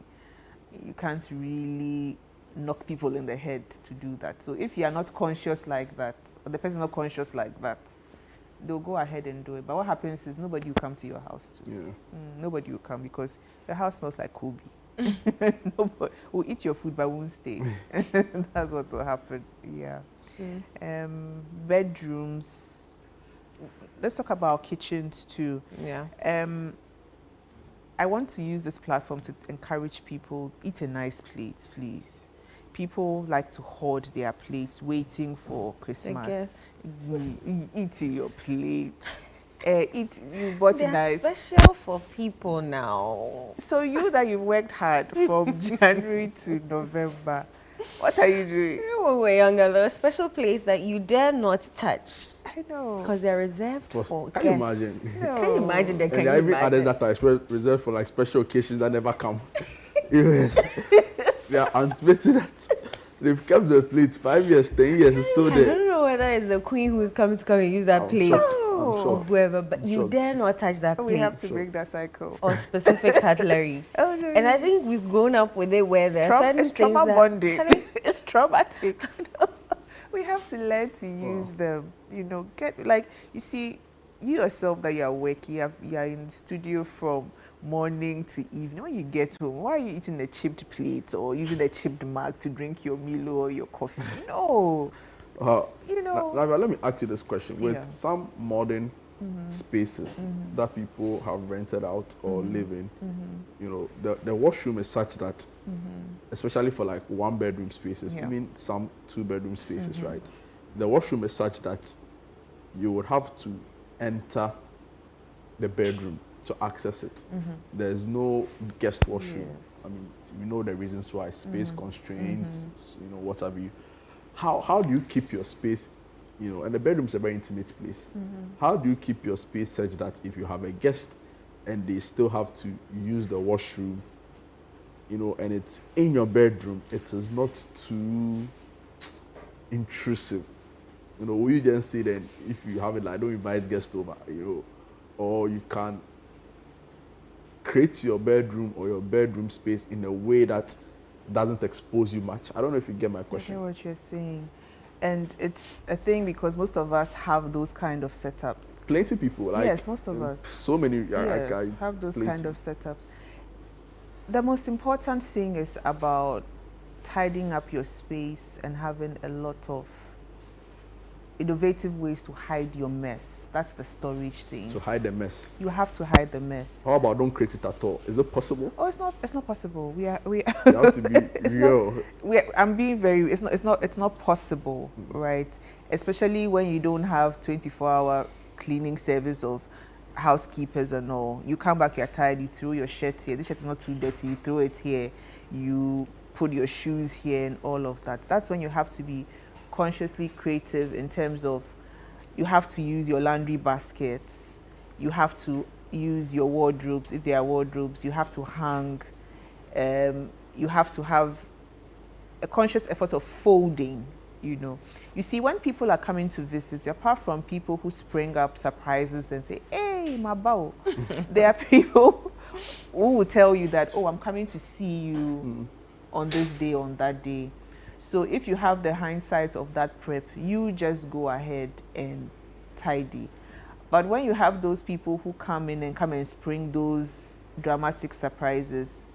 You can't really knock people in the head to do that. So if you are not conscious like that, or the person not conscious like that, they'll go ahead and do it. But what happens is nobody will come to your house too. Nobody will come, because your house smells like Kobe. Nobody will eat your food but won't stay. That's what will happen. Yeah. Bedrooms. Let's talk about kitchens too. Yeah. I want to use this platform to encourage people, eat a nice plate, please. People like to hoard their plates, waiting for Christmas. I guess. Eat your plate. You bought They're nice. special for people now. So you that you've worked hard from January to November, what are you doing? When we were younger, there were special plates that you dare not touch. I know. Because they're reserved for guests. Can you imagine? No. Can you imagine? Can you even imagine? others that are reserved for like special occasions that never come. They are anticipating that. They've kept the plate 5 years, 10 years, it's still I there. don't know whether it's the queen who's coming to come and use that plate. Or whoever, but you dare not touch that plate. We have to break that cycle. Or specific cutlery. Oh, no. And I think we've grown up with it where there are certain It's things trauma that bonding. It's traumatic. We have to learn to use them. Get like, you see, you yourself that you're working, you're in the studio from morning to evening. When you get home, why are you eating a chipped plate or using a chipped mug to drink your Milo or your coffee? No. Now, let me ask you this question. With some modern spaces that people have rented out or live in, the washroom is such that, especially for like 1-bedroom spaces, even some 2-bedroom spaces, right? The washroom is such that you would have to enter the bedroom to access it. There's no guest washroom. I mean, we know the reasons why: space constraints, what have you. How do you keep your space, and the bedroom's a very intimate place. How do you keep your space such that if you have a guest and they still have to use the washroom, and it's in your bedroom, it is not too intrusive? Will you then say then, if you have it like, don't invite guests over, or you can create your bedroom or your bedroom space in a way that doesn't expose you much? I don't know if you get my question. I know what you're saying. And it's a thing because most of us have those kind of setups. Plenty people. Yes, most of us. So many have those kind of setups. The most important thing is about tidying up your space and having a lot of innovative ways to hide your mess. That's the storage thing. To hide the mess. You have to hide the mess. How about don't create it at all? Is it possible? Oh, it's not possible. We You have to be real. I'm being very. It's not possible, right? Especially when you don't have 24-hour cleaning service of housekeepers and all. You come back, you're tired, you throw your shirt here. This shirt is not too dirty, you throw it here. You put your shoes here and all of that. That's when you have to be consciously creative in terms of you have to use your laundry baskets. You have to use your wardrobes, if there are wardrobes. You have to hang. You have to have a conscious effort of folding, you know. You see, when people are coming to visit, apart from people who spring up surprises and say, hey, Mabao, there are people who will tell you that, oh, I'm coming to see you on this day, on that day. So if you have the hindsight of that prep, you just go ahead and tidy. But when you have those people who come in and spring those dramatic surprises,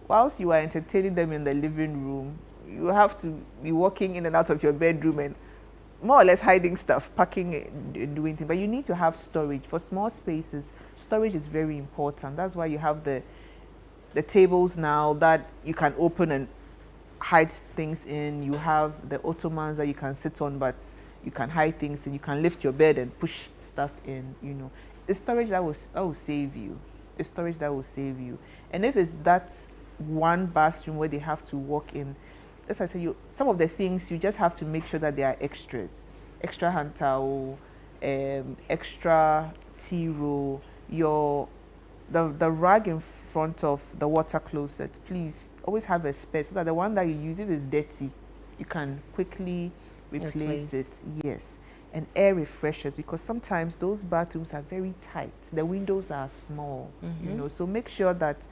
whilst you are entertaining them in the living room, you have to be walking in and out of your bedroom and more or less hiding stuff, packing and doing things. But you need to have storage. For small spaces, storage is very important. That's why you have the tables now that you can open and hide things in. You have the ottomans that you can sit on, but you can hide things in. You can lift your bed and push stuff in, you know. It's storage that will save you. It's storage that will save you. And if it's that one bathroom where they have to walk in, that's why I say some of the things you just have to make sure that they are extras. Extra hand towel, extra tea roll, the rag in front of the water closet. Please always have a spare so that the one that you use, if it's dirty, you can quickly replace it. Yes. And air refreshers, because sometimes those bathrooms are very tight. The windows are small, you know. So make sure that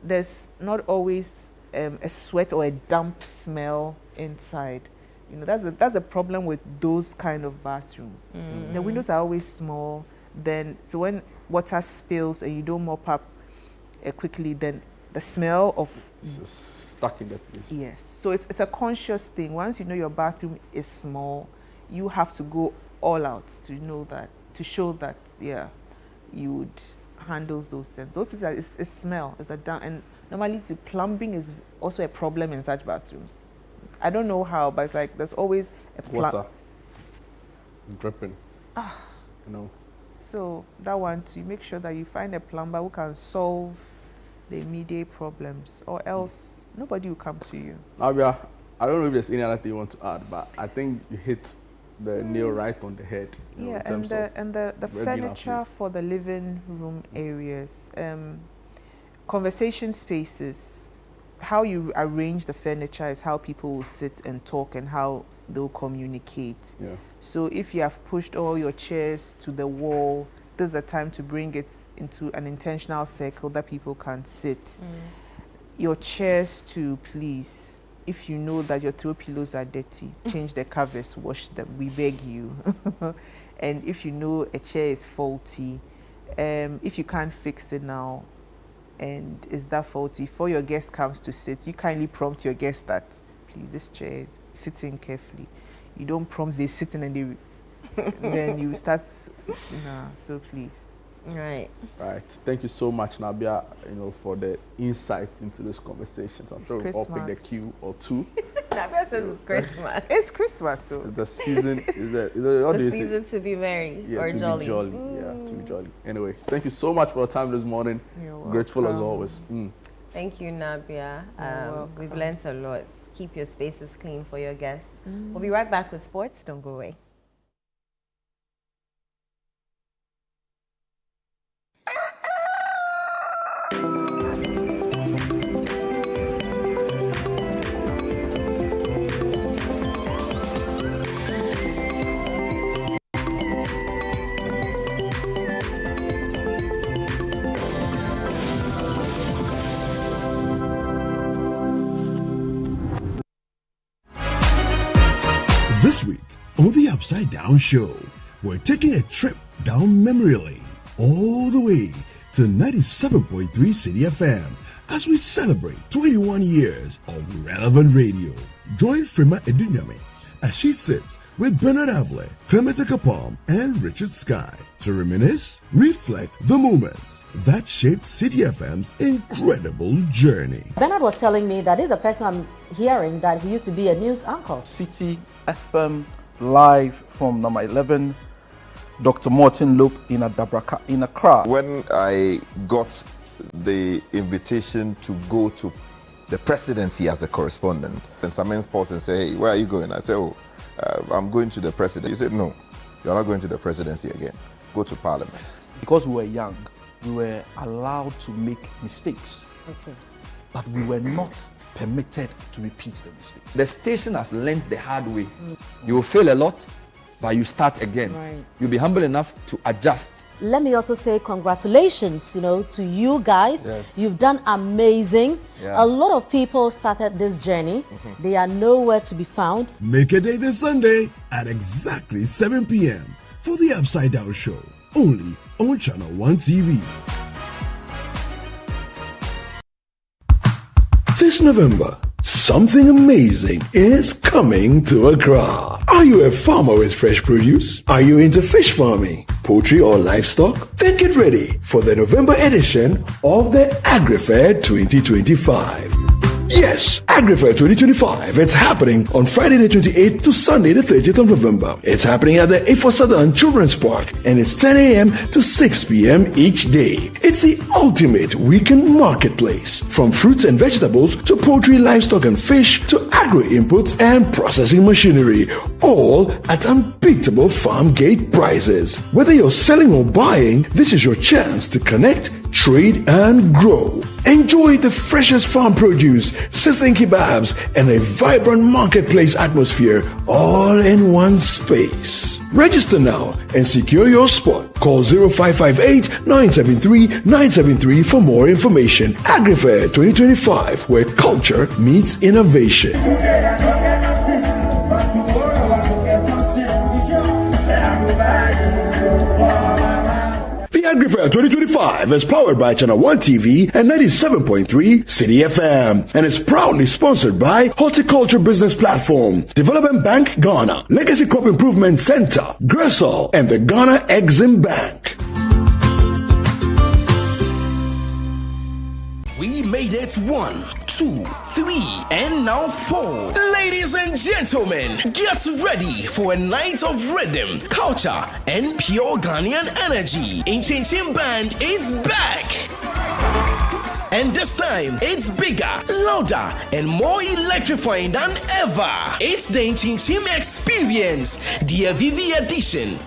there's not always a sweat or a damp smell inside. You know, that's a problem with those kind of bathrooms. The windows are always small. So when water spills and you don't mop up quickly, then the smell of it's stuck in the place. Yes. So it's a conscious thing. Once you know your bathroom is small, you have to go all out to know that, to show that, yeah, you would handle those things. Those things are smell. It's a down, and normally plumbing is also a problem in such bathrooms. I don't know how, but it's like there's always a water dripping. You know. So that one too, make sure that you find a plumber who can solve the immediate problems, or else nobody will come to you. Nabia, I don't know if there's any other thing you want to add, but I think you hit the nail right on the head. You know, and the furniture for the living room areas, conversation spaces, how you arrange the furniture is how people will sit and talk and how they'll communicate. Yeah. So if you have pushed all your chairs to the wall, this is the time to bring it into an intentional circle that people can sit. Your chairs too, please. If you know that your throw pillows are dirty, change the covers, wash them, we beg you. And if you know a chair is faulty, if you can't fix it now, and is that faulty, before your guest comes to sit, you kindly prompt your guest that, please, this chair, sit in carefully. You don't prompt, they sit in and they, then you start, so please. Right. Thank you so much, Nabia, for the insight into this conversation. I'm sure we'll all pick the cue or two. Nabia says it's Christmas. It's Christmas, so. The season is the season to be merry or to jolly. Be jolly. To be jolly. Anyway, thank you so much for your time this morning. You're grateful welcome. as always. Thank you, Nabia. We've learned a lot. Keep your spaces clean for your guests. We'll be right back with sports. Don't go away. This week on the Upside Down Show, we're taking a trip down memory lane all the way to 97.3 City FM as we celebrate 21 years of relevant radio. Join Frima Edunyame as she sits with Bernard Avle, Clementa Kapam, and Richard Sky to reminisce, reflect the moments that shaped City FM's incredible journey. Bernard was telling me that this is the first time I'm hearing that he used to be a news anchor. City FM live from number 11, Dr. Martin Loop in Accra. When I got the invitation to go to the presidency as a correspondent, and some sports and say, hey, where are you going? I said, oh, I'm going to the presidency. He said, no, you're not going to the presidency again. Go to parliament. Because we were young, we were allowed to make mistakes. Okay. But we were not permitted to repeat the mistakes. The station has learned the hard way. You will fail a lot, but you start again. Right. You'll be humble enough to adjust. Let me also say congratulations, to you guys. Yes. You've done amazing. Yeah. A lot of people started this journey. They are nowhere to be found. Make a day this Sunday at exactly 7 p.m. for the Upside Down Show, only on Channel 1 TV. This November, something amazing is coming to Accra. Are you a farmer with fresh produce? Are you into fish farming, poultry or livestock? Then get ready for the November edition of the AgriFair 2025. Yes, AgriFair 2025. It's happening on Friday the 28th to Sunday the 30th of November. It's happening at the A4 Southern Children's Park and it's 10 a.m. to 6 p.m. each day. It's the ultimate weekend marketplace. From fruits and vegetables to poultry, livestock and fish to agri-inputs and processing machinery. All at unbeatable farm gate prices. Whether you're selling or buying, this is your chance to connect, trade and grow. Enjoy the freshest farm produce, sizzling kebabs, and a vibrant marketplace atmosphere all in one space. Register now and secure your spot. Call 0558-973-973 for more information. AgriFair 2025, where culture meets innovation. The AgriFair 2025 is powered by Channel 1 TV and 97.3 City FM and is proudly sponsored by Horticulture Business Platform, Development Bank Ghana, Legacy Crop Improvement Center, Gressol, and the Ghana Exim Bank. We made it 1, 2, 3, and now 4. Ladies and gentlemen, get ready for a night of rhythm, culture, and pure Ghanaian energy. Inchin Band is back. And this time, it's bigger, louder, and more electrifying than ever. It's the Inchin Experience, the Avivi edition.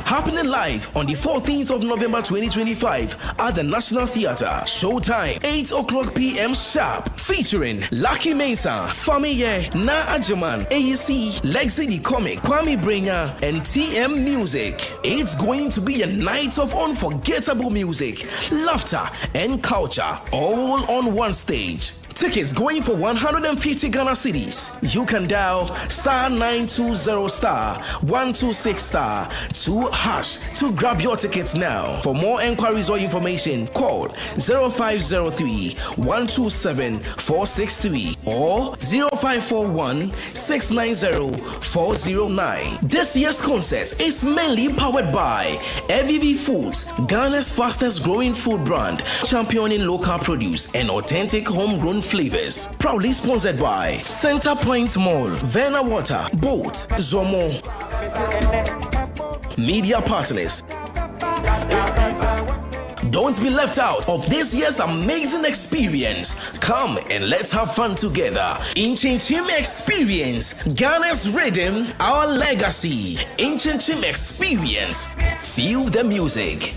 Happening live on the 14th of November 2025 at the National Theatre. Showtime 8 o'clock p.m. sharp. Featuring Lucky Mesa, Famiye, Na Ajaman, AEC, Lexi the Comic, Kwame Bringer, and TM Music. It's going to be a night of unforgettable music, laughter, and culture, all on one stage. Tickets going for 150 Ghana cedis. You can dial *920*126*2# to grab your tickets now. For more enquiries or information, call 0503-127-463 or 0541-690-409. This year's concert is mainly powered by AVV Foods, Ghana's fastest growing food brand, championing local produce and authentic homegrown flavors. Proudly sponsored by Center Point Mall, Verna Water, Boat, Zomo. Media partners. Don't be left out of this year's amazing experience. Come and let's have fun together. Inchin Experience, Ghana's rhythm, our legacy. Inchin Experience. Feel the music.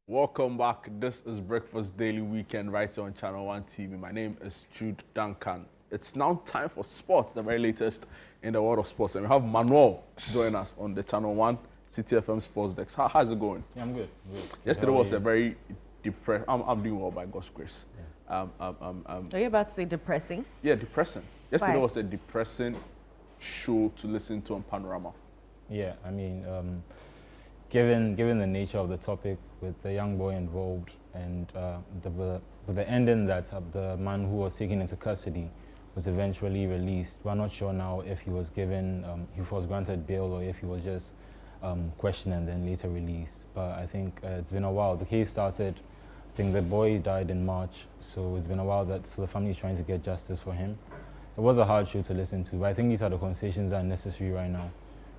Welcome back. This is Breakfast Daily Weekend right here on Channel 1 TV. My name is Jude Duncan. It's now time for sports, the very latest in the world of sports. And we have Manuel join us on the Channel 1 City FM Sports Desk. How's it going? Yeah, I'm good. Yesterday was a very depressed. I'm doing well by God's grace. Are you about to say depressing? Yeah, depressing. Yesterday Why? was a depressing show to listen to on Panorama. Yeah, I mean, given the nature of the topic with the young boy involved and with the ending that the man who was taken into custody was eventually released, we're not sure now if he was given, if he was granted bail or if he was just questioned and then later released. But I think it's been a while. The case started, I think the boy died in March, so it's been a while so the family is trying to get justice for him. It was a hard show to listen to, but I think these are the conversations that are necessary right now.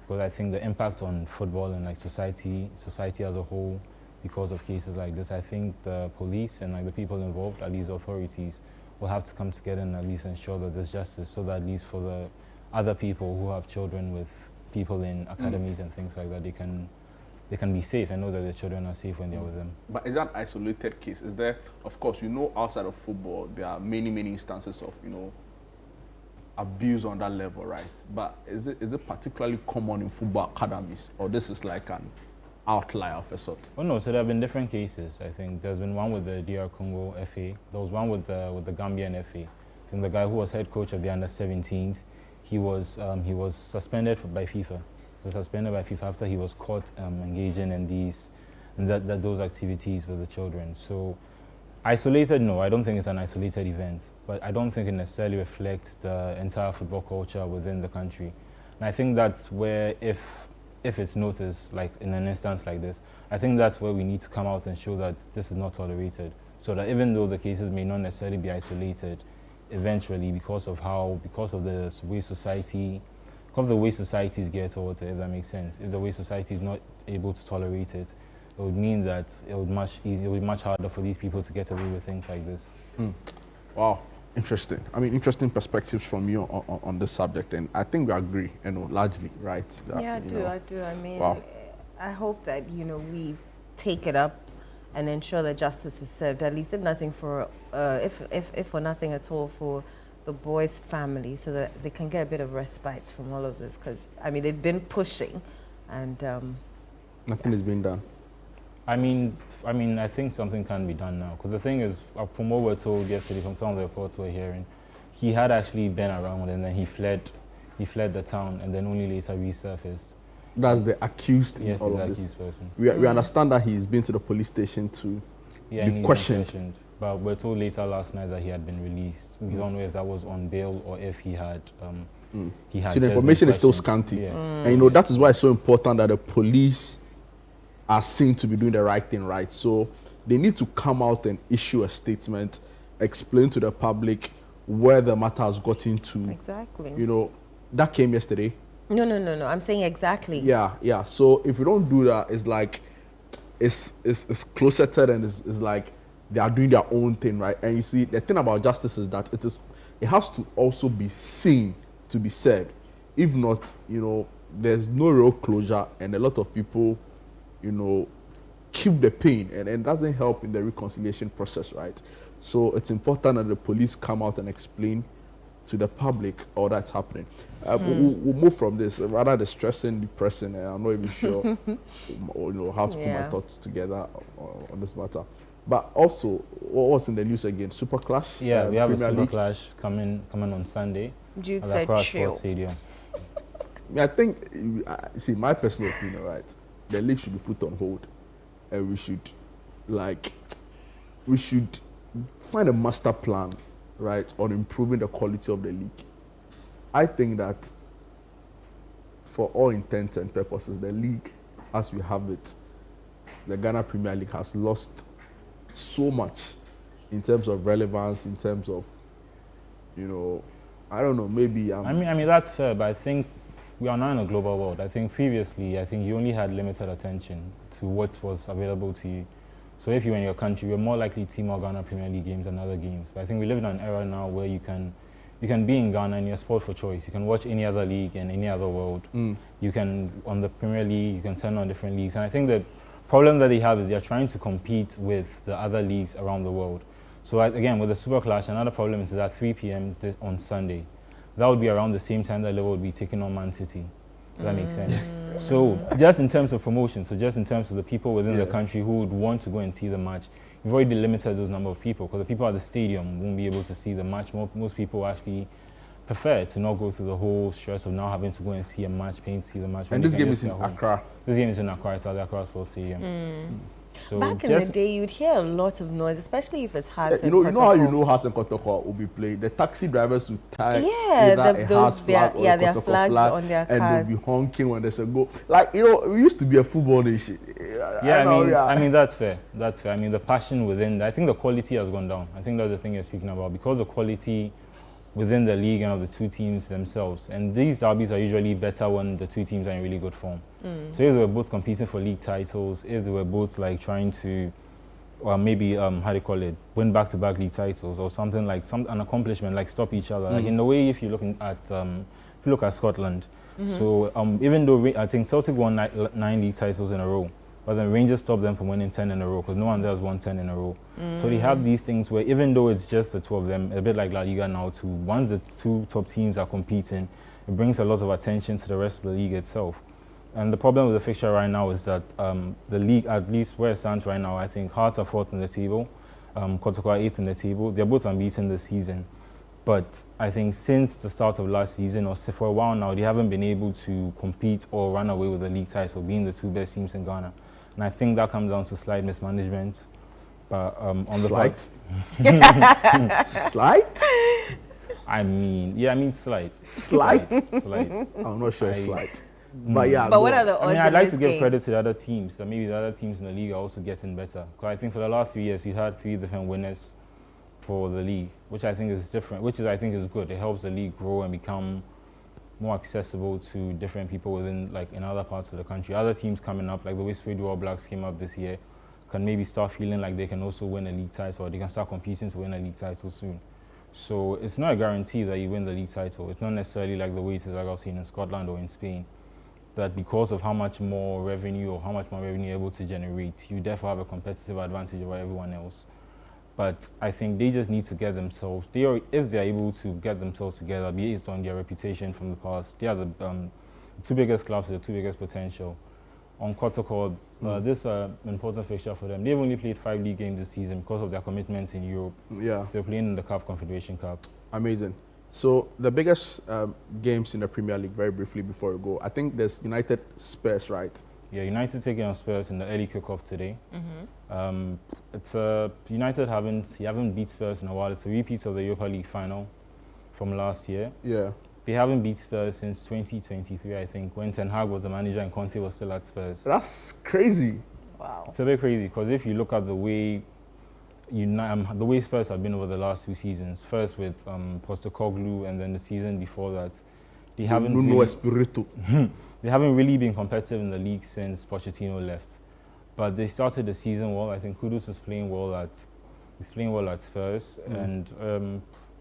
Because I think the impact on football and like society as a whole, because of cases like this, I think the police and like the people involved, at least authorities, will have to come together and at least ensure that there's justice, so that at least for the other people who have children with people in academies and things like that, they can be safe and know that their children are safe when they're with them. But is that an isolated case? Is there, of course, outside of football, there are many instances of, abuse on that level, right? But is it particularly common in football academies, or this is like an outlier of a sort? Oh no, so there have been different cases. I think there's been one with the DR Congo FA. There was one with the Gambian FA. I think the guy who was head coach of the under-17s, he was suspended by FIFA. He was suspended by FIFA after he was caught engaging in those activities with the children. So isolated, no, I don't think it's an isolated event. But I don't think it necessarily reflects the entire football culture within the country. And I think that's where, if it's noticed, like in an instance like this, I think that's where we need to come out and show that this is not tolerated. So that even though the cases may not necessarily be isolated, eventually, because of the way societies get towards it, if that makes sense. If the way society is not able to tolerate it, it would mean that it would be much harder for these people to get away with things like this. Wow. Interesting. I mean, interesting perspectives from you on this subject, and I think we agree, largely, right? That, yeah, I do. I mean, wow. I hope that, we take it up and ensure that justice is served, at least if nothing if for nothing at all, for the boy's family, so that they can get a bit of respite from all of this, because, I mean, they've been pushing, and... nothing is being done. I mean, I think something can be done now. Because the thing is, from what we're told yesterday, from some of the reports we're hearing, he had actually been around and then he fled the town and then only later resurfaced. That's the accused in all of this. Person. We understand that he's been to the police station to be questioned. But we're told later last night that he had been released. We don't know if that was on bail or if he had... So the information is still scanty. Yeah. And that is why it's so important that the police are seen to be doing the right thing, right? So they need to come out and issue a statement, explain to the public where the matter has gotten to. Exactly. That came yesterday. No. I'm saying exactly. Yeah. So if we don't do that, it's like it's closeted and it's like they are doing their own thing, right? And you see, the thing about justice is that it has to also be seen to be said. If not, there's no real closure, and a lot of people keep the pain, and it doesn't help in the reconciliation process, right? So it's important that the police come out and explain to the public all that's happening. We'll move from this, rather distressing, depressing, and I'm not even sure how to put my thoughts together on this matter. But also, what was in the news again? Super Clash? Yeah, we have Premier a Super League. Clash coming on Sunday. Jude said chill. Stadium. I think, see, my personal opinion, right? The league should be put on hold, and we should find a master plan, right, on improving the quality of the league. I think that for all intents and purposes, the league, as we have it, the Ghana Premier League has lost so much in terms of relevance, in terms of, I don't know, maybe... I mean, that's fair, but I think we are now in a global world. I think previously, you only had limited attention to what was available to you. So if you're in your country, you're more likely to see more Ghana Premier League games than other games. But I think we live in an era now where you can be in Ghana and you're sport for choice. You can watch any other league in any other world. You can, on the Premier League, you can turn on different leagues. And I think the problem that they have is they're trying to compete with the other leagues around the world. So again, with the Super Clash, another problem is at 3 p.m. on Sunday. That would be around the same time that Liverpool would be taking on Man City. Does that make sense? So just in terms of promotion, so just in terms of the people within the country who would want to go and see the match, you've already limited those number of people, because the people at the stadium won't be able to see the match. Most people actually prefer to not go through the whole stress of now having to go and see a match, paying to see the match. And this game is in Accra. This game is in Accra. It's at the Accra Sports Stadium. So back in the day, you'd hear a lot of noise, especially if it's Hearts and you know how you Kotoko. know Hearts and Kotoko will be played. The taxi drivers would tie their flags on their cars, and they'll be honking when there's a goal. Like, you know, we used to be a football nation. I mean that's fair. That's fair. I mean the passion within. I think the quality has gone down. I think that's the thing you're speaking about, because the quality within the league and of the two teams themselves. And these derbies are usually better when the two teams are in really good form. So if they were both competing for league titles, if they were both like trying to, or maybe how do you call it, win back-to-back league titles or something like an accomplishment, like stop each other. Like in the way, if you look at Scotland, so even though I think Celtic won 9 league titles in a row, but then Rangers stopped them from winning 10 in a row because no one there has won 10 in a row. So they have these things where even though it's just the two of them, a bit like La Liga now too, once the two top teams are competing, it brings a lot of attention to the rest of the league itself. And the problem with the fixture right now is that the league, at least where it stands right now, I think Hearts are 4th in the table, Kotoko are 8th in the table. They're both unbeaten this season. But I think since the start of last season, or for a while now, they haven't been able to compete or run away with the league title, being the two best teams in Ghana. And I think that comes down to slight mismanagement. But on the slight? Slight? I mean slight. Slight? Slight. I'm not sure slight. But yeah. But what are the odds? I mean, I'd like to give credit to the other teams. That maybe the other teams in the league are also getting better. Because I think for the last 3 years, we've had 3 different winners for the league, which I think is different, I think is good. It helps the league grow and become more accessible to different people within, like, in other parts of the country. Other teams coming up, like the way Sweden All Blacks came up this year, can maybe start feeling like they can also win a league title, or they can start competing to win a league title soon. So it's not a guarantee that you win the league title. It's not necessarily like the way it is like I've seen in Scotland or in Spain, that because of how much more revenue you're able to generate, you therefore have a competitive advantage over everyone else. But I think they just need to get themselves, if they're able to get themselves together based on their reputation from the past, they are the 2 biggest clubs with the 2 biggest potential. On Kotoko, this is an important fixture for them. They've only played 5 league games this season because of their commitment in Europe. Yeah. They're playing in the CAF Confederation Cup. Amazing. So the biggest games in the Premier League, very briefly before we go, I think there's United Spurs, right? Yeah, United taking on Spurs in the early kickoff today. United haven't beat Spurs in a while. It's a repeat of the Europa League final from last year. Yeah. They haven't beat Spurs since 2023, I think, when Ten Hag was the manager and Conte was still at Spurs. That's crazy. Wow. It's a bit crazy because if you look at the way Spurs have been over the last 2 seasons, first with Postecoglou and then the season before that, they haven't really been competitive in the league since Pochettino left. But they started the season well. I think Kudus is playing well at Spurs, and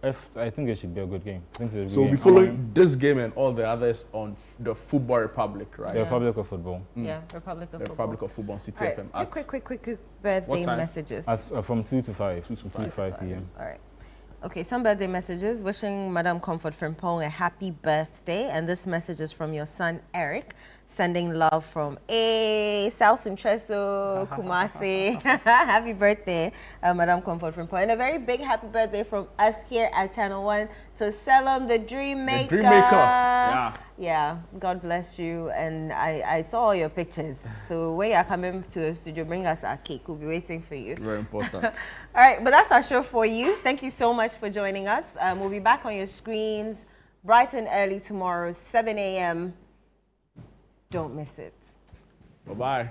I think it should be a good game. So we'll be following this game and all the others on the Football Republic, right? The Republic of Football. Yeah, Republic of Football. Republic of Football on City right. FM. Quick birthday messages. From 2 to 5. 2 to 5 p.m. All right. Okay, some birthday messages. Wishing Madame Comfort Frimpong a happy birthday. And this message is from your son, Eric, sending love from South Intreso, Kumasi. Happy birthday, Madame Comfort Frimpong. And a very big happy birthday from us here at Channel 1 to Selim, the Dream Maker. The Dream Maker, yeah. Yeah, God bless you. And I saw all your pictures. So when you're coming to the studio, bring us our cake. We'll be waiting for you. Very important. All right, but that's our show for you. Thank you so much for joining us. We'll be back on your screens bright and early tomorrow, 7 a.m. Don't miss it. Bye-bye.